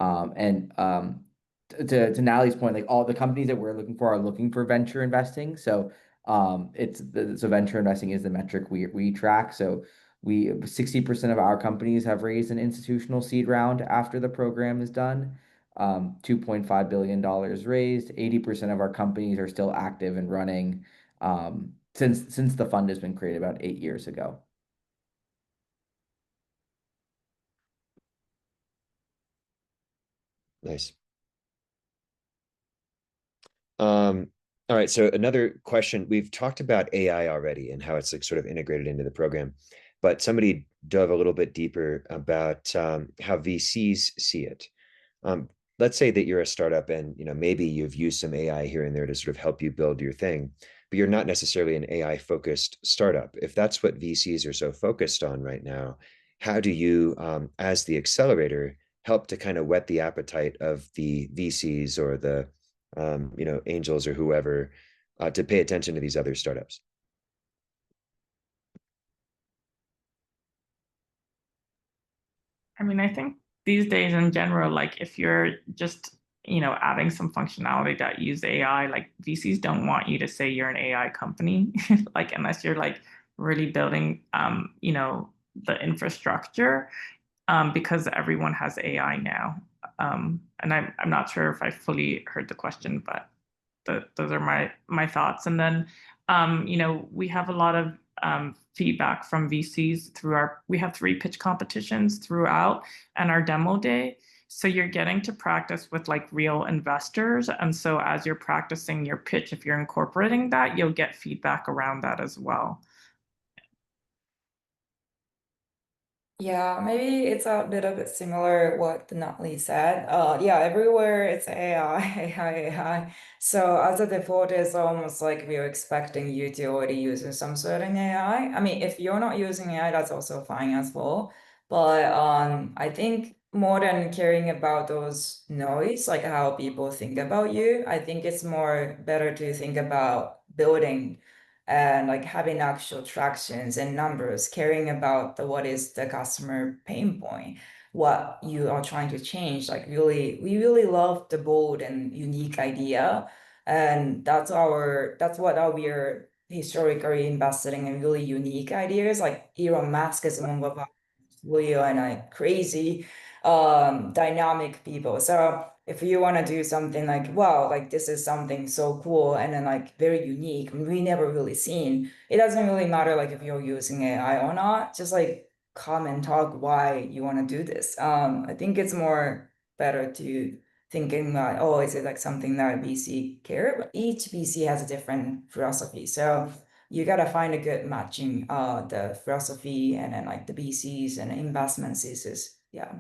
Speaker 5: And to Natalie's point, like all the companies that we're looking for are looking for venture investing. So so venture investing is the metric we track. So 60% of our companies have raised an institutional seed round after the program is done. $2.5 billion raised. 80% of our companies are still active and running since the fund has been created about 8 years ago.
Speaker 3: Nice. All right. So another question, we've talked about AI already and how it's like sort of integrated into the program, but somebody dove a little bit deeper about how VCs see it. Let's say that you're a startup and maybe you've used some AI here and there to sort of help you build your thing, but you're not necessarily an AI focused startup. If that's what VCs are so focused on right now, how do you, as the accelerator, help to kind of whet the appetite of the VCs or the angels or whoever to pay attention to these other startups?
Speaker 1: I mean, I think these days in general, like if you're just, adding some functionality that use AI, like VCs don't want you to say you're an AI company, like unless you're like really building, the infrastructure, because everyone has AI now. And I'm not sure if I fully heard the question, but those are my thoughts. And then, we have a lot of feedback from VCs we have 3 pitch competitions throughout and our demo day. So you're getting to practice with like real investors. And so as you're practicing your pitch, if you're incorporating that, you'll get feedback around that as well.
Speaker 6: Yeah, maybe it's a little bit similar what Natalie said. Yeah, everywhere it's AI, AI, AI. So as a default, it's almost like we're expecting you to already using some certain AI. I mean, if you're not using AI, that's also fine as well. But I think more than caring about those noise, like how people think about you, I think it's more better to think about building and like having actual tractions and numbers, caring about what is the customer pain point, what you are trying to change. Like we really love the bold and unique idea, and that's what we are historically invested in really unique ideas. Like Elon Musk is one of our portfolio and like crazy dynamic people. So if you want to do something like, wow, like this is something so cool and then like very unique, we never really seen, it doesn't really matter like if you're using AI or not, just like come and talk why you want to do this. I think it's more better to thinking that, oh, is it like something that VC care? But each VC has a different philosophy. So you gotta find a good matching the philosophy and then like the VCs and investment thesis. Yeah.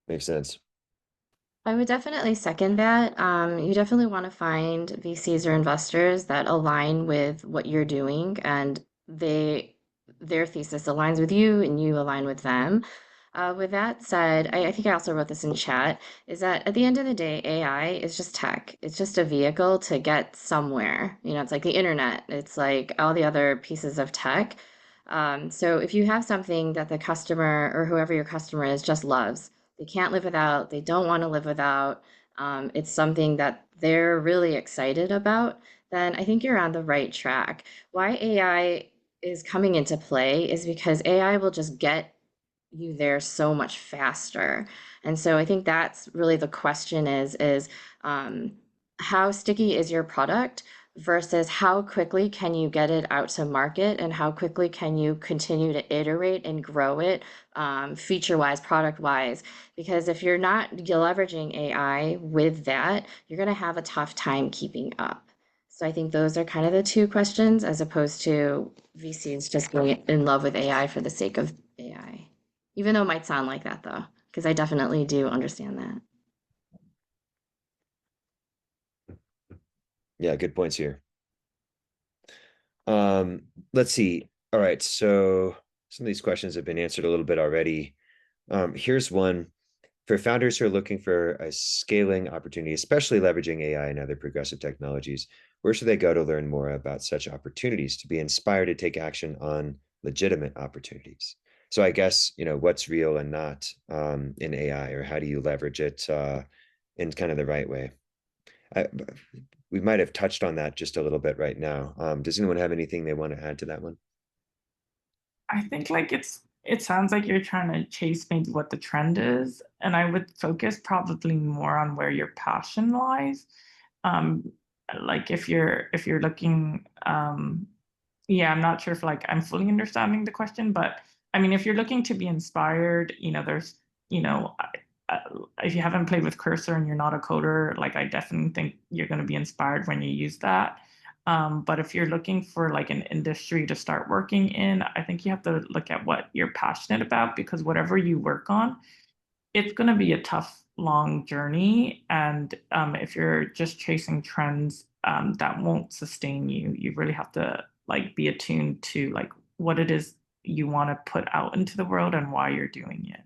Speaker 3: Makes sense.
Speaker 4: I would definitely second that. You definitely want to find VCs or investors that align with what you're doing and their thesis aligns with you and you align with them. With that said, I think I also wrote this in chat, is that at the end of the day, AI is just tech. It's just a vehicle to get somewhere. It's like the internet. It's like all the other pieces of tech. So if you have something that the customer or whoever your customer is just loves, they can't live without, they don't want to live without, it's something that they're really excited about, then I think you're on the right track. Why AI is coming into play is because AI will just get you there so much faster. And so I think that's really the question is how sticky is your product versus how quickly can you get it out to market and how quickly can you continue to iterate and grow it feature wise, product wise. Because if you're not leveraging AI with that, you're going to have a tough time keeping up. So I think those are kind of the two questions as opposed to VCs just being in love with AI for the sake of AI. Even though it might sound like that though, because I definitely do understand that.
Speaker 3: Yeah, good points here. Let's see. All right, so some of these questions have been answered a little bit already. Here's one. For founders who are looking for a scaling opportunity, especially leveraging AI and other progressive technologies, where should they go to learn more about such opportunities to be inspired to take action on legitimate opportunities? So I guess, what's real and not in AI, or how do you leverage it in kind of the right way? We might have touched on that just a little bit right now. Does anyone have anything they want to add to that one?
Speaker 1: I think like it sounds like you're trying to chase maybe what the trend is, and I would focus probably more on where your passion lies. Um, like if you're looking, yeah, I'm not sure if like I'm fully understanding the question, but I mean, if you're looking to be inspired, there's, if you haven't played with Cursor and you're not a coder, like I definitely think you're going to be inspired when you use that. But if you're looking for like an industry to start working in, I think you have to look at what you're passionate about, because whatever you work on, it's going to be a tough, long journey. And if you're just chasing trends, that won't sustain you. You really have to like be attuned to like what it is you want to put out into the world and why you're doing it.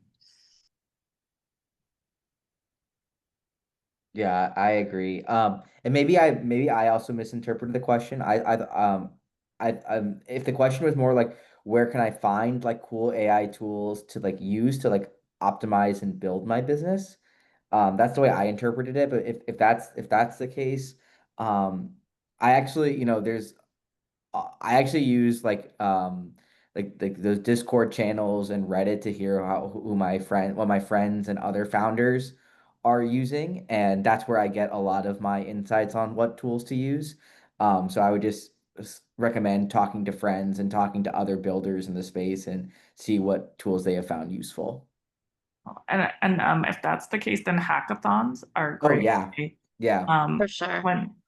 Speaker 5: Yeah, I agree. And maybe I also misinterpreted the question. If the question was more like where can I find like cool AI tools to like use to like optimize and build my business, that's the way I interpreted it. But if that's the case, I actually, there's I actually use like those Discord channels and Reddit to hear what my friends and other founders are using, and that's where I get a lot of my insights on what tools to use. So I would just recommend talking to friends and talking to other builders in the space and see what tools they have found useful.
Speaker 1: And if that's the case, then hackathons are a
Speaker 5: Oh
Speaker 1: great
Speaker 5: yeah,
Speaker 1: way.
Speaker 5: yeah.
Speaker 4: For sure.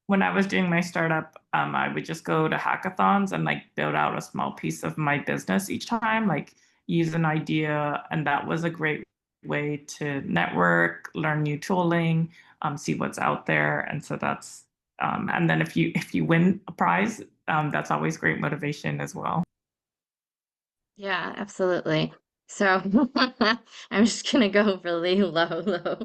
Speaker 1: When I was doing my startup, I would just go to hackathons and like build out a small piece of my business each time, like use an idea, and that was a great way to network, learn new tooling, see what's out there, and so that's and then if you win a prize, that's always great motivation as well.
Speaker 4: Yeah, absolutely. So I'm just gonna go really low.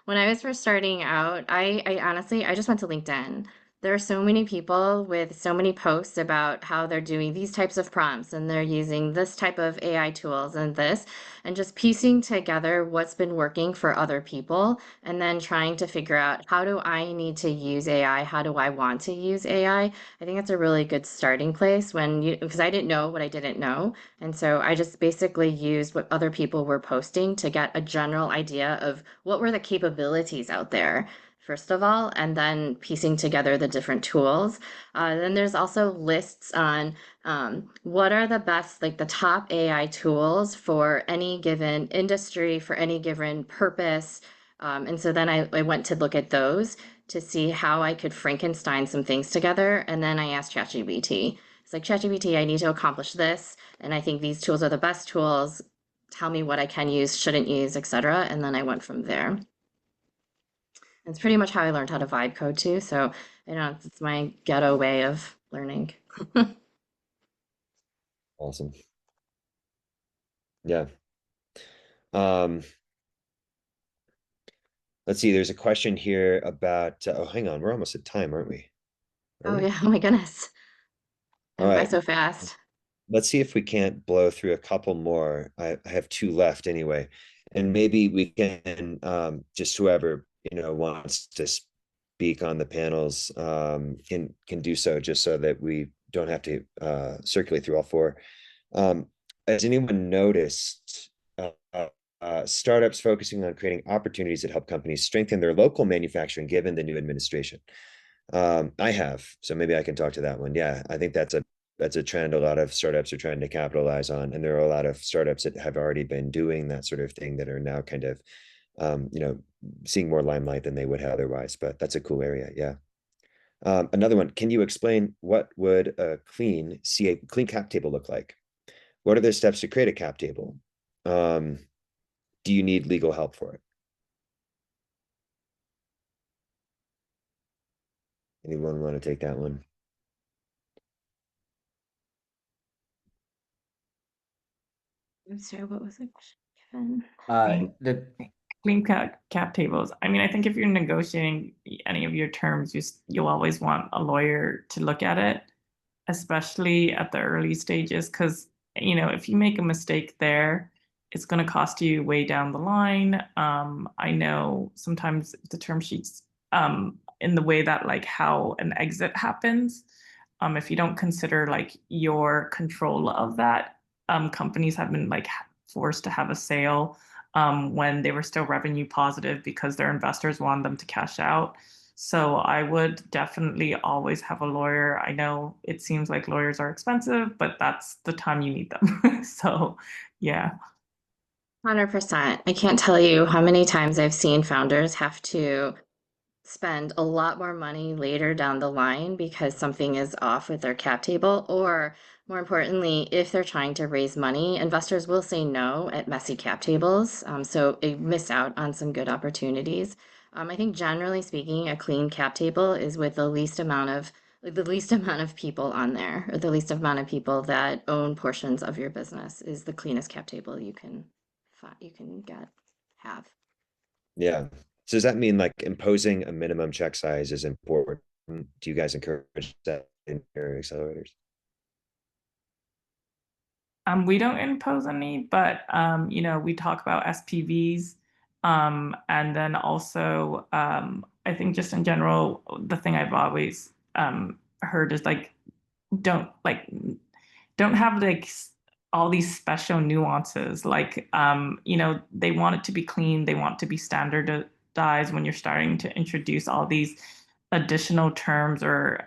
Speaker 4: When I was first starting out, I honestly I just went to LinkedIn. There are so many people with so many posts about how they're doing these types of prompts and they're using this type of AI tools and this, and just piecing together what's been working for other people, and then trying to figure out how do I need to use AI? How do I want to use AI? I think that's a really good starting place because I didn't know what I didn't know. And so I just basically used what other people were posting to get a general idea of what were the capabilities out there, first of all, and then piecing together the different tools. Then there's also lists on what are the best, like the top AI tools for any given industry, for any given purpose. And so then I went to look at those to see how I could Frankenstein some things together. And then I asked ChatGPT. It's like, ChatGPT, I need to accomplish this, and I think these tools are the best tools. Tell me what I can use, shouldn't use, etc. And then I went from there. It's pretty much how I learned how to vibe code too. So, it's my ghetto way of learning.
Speaker 3: Awesome. Yeah. Um, let's see, there's a question here about, oh, hang on, we're almost at time, aren't we?
Speaker 4: Oh yeah, oh my goodness.
Speaker 3: All
Speaker 4: Went by
Speaker 3: right.
Speaker 4: so fast.
Speaker 3: Let's see if we can't blow through a couple more. I have two left anyway. And maybe we can just whoever, wants to speak on the panels can do so, just so that we don't have to circulate through all four. Has anyone noticed startups focusing on creating opportunities that help companies strengthen their local manufacturing given the new administration? I have, so maybe I can talk to that one. Yeah, I think that's a trend a lot of startups are trying to capitalize on, and there are a lot of startups that have already been doing that sort of thing that are now kind of seeing more limelight than they would have otherwise. But that's a cool area. Yeah. Another one, can you explain what would a clean cap table look like? What are the steps to create a cap table? Do you need legal help for it? Anyone want to take that one?
Speaker 4: I'm sorry, what was the question, Kevin?
Speaker 5: The
Speaker 1: Clean cap tables. I mean, I think if you're negotiating any of your terms, you'll always want a lawyer to look at it, especially at the early stages, because if you make a mistake there, it's going to cost you way down the line. I know sometimes the term sheets, in the way that like how an exit happens, if you don't consider like your control of that, companies have been like forced to have a sale when they were still revenue positive because their investors wanted them to cash out. So I would definitely always have a lawyer. I know it seems like lawyers are expensive, but that's the time you need them. So yeah.
Speaker 4: 100%. I can't tell you how many times I've seen founders have to spend a lot more money later down the line because something is off with their cap table, or more importantly, if they're trying to raise money, investors will say no at messy cap tables. So they miss out on some good opportunities. I think generally speaking, a clean cap table is with the least amount of people on there, or the least amount of people that own portions of your business is the cleanest cap table you can have.
Speaker 3: Yeah. So does that mean like imposing a minimum check size is important? Do you guys encourage that in your accelerators?
Speaker 1: We don't impose any, but we talk about SPVs, and then also I think just in general, the thing I've always heard is like don't have like all these special nuances. Like, they want it to be clean. They want to be standardized when you're starting to introduce all these additional terms or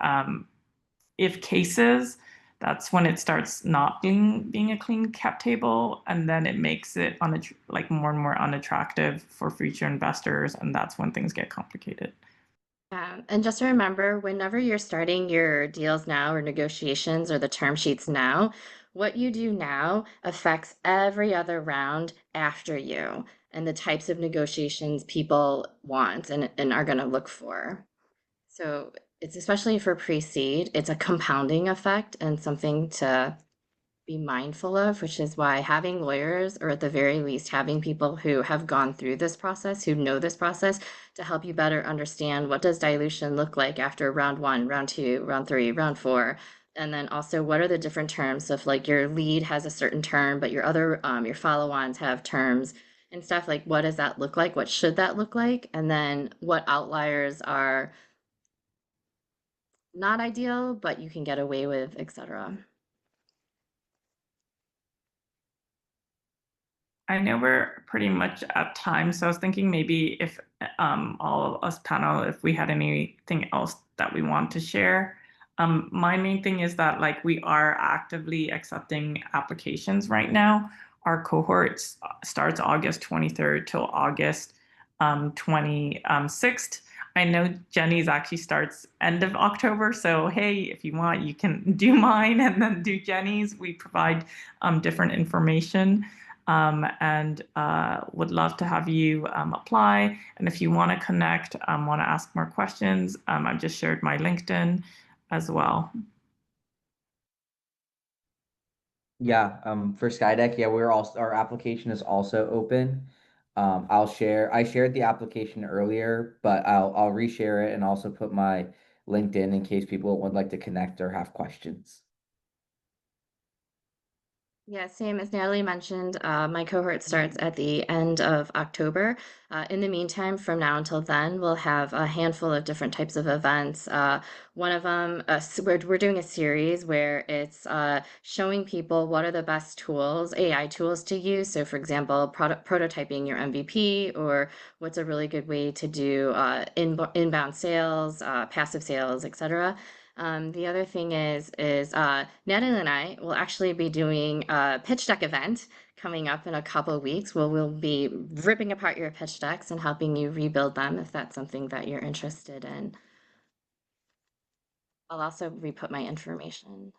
Speaker 1: if cases. That's when it starts not being a clean cap table, and then it makes it more and more unattractive for future investors, and that's when things get complicated.
Speaker 4: And just remember, whenever you're starting your deals now or negotiations or the term sheets now, what you do now affects every other round after you and the types of negotiations people want and are going to look for. So it's especially for pre-seed, it's a compounding effect and something to be mindful of, which is why having lawyers, or at the very least, having people who have gone through this process, who know this process, to help you better understand what does dilution look like after round 1, round 2, round 3, round 4. And then also, what are the different terms? So if like your lead has a certain term, but your other, your follow-ons have terms and stuff, like what does that look like? What should that look like? And then what outliers are not ideal, but you can get away with, etc.
Speaker 1: I know we're pretty much at time, so I was thinking maybe if all of us panel, if we had anything else that we want to share. My main thing is that we are actively accepting applications right now. Our cohort starts August 23rd till August 26th. I know Jenny's actually starts end of October, so hey, if you want, you can do mine and then do Jenny's. We provide different information. And would love to have you apply. And if you want to connect, want to ask more questions, I've just shared my LinkedIn as well.
Speaker 5: Yeah, for Skydeck, yeah, our application is also open. I shared the application earlier, but I'll reshare it and also put my LinkedIn in case people would like to connect or have questions.
Speaker 4: Yeah, same as Natalie mentioned, my cohort starts at the end of October. In the meantime, from now until then, we'll have a handful of different types of events. One of them, we're doing a series where it's showing people what are the best tools, AI tools to use. So, for example, prototyping your MVP, or what's a really good way to do inbound sales, passive sales, etc. The other thing is Natalie and I will actually be doing a pitch deck event coming up in a couple of weeks where we'll be ripping apart your pitch decks and helping you rebuild them if that's something that you're interested in. I'll also re-put my information.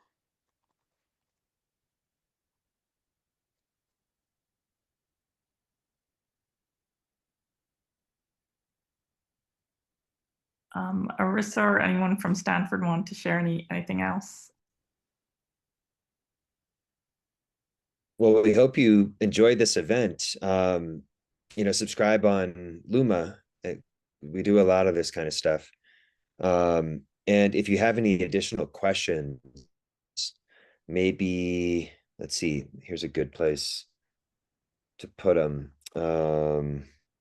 Speaker 1: Arissa or anyone from Stanford want to share anything else?
Speaker 3: Well, we hope you enjoyed this event. Subscribe on Luma. We do a lot of this kind of stuff. And if you have any additional questions, maybe, let's see, here's a good place to put them.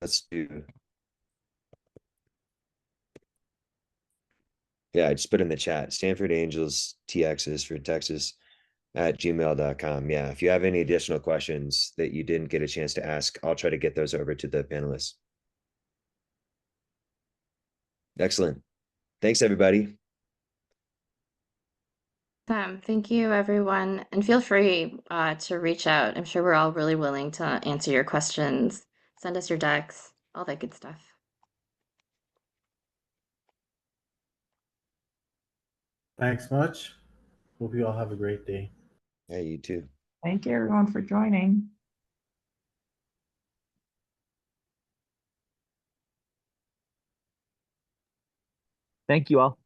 Speaker 3: Let's do. Yeah, I just put in the chat, Stanford Angels TXs for Texas at gmail.com. Yeah, if you have any additional questions that you didn't get a chance to ask, I'll try to get those over to the panelists. Excellent. Thanks, everybody.
Speaker 4: Thank you, everyone. And feel free to reach out. I'm sure we're all really willing to answer your questions. Send us your decks, all that good stuff.
Speaker 11: Thanks much. Hope you all have a great day.
Speaker 3: Yeah, you too.
Speaker 1: Thank you, everyone, for joining.
Speaker 10: Thank you all.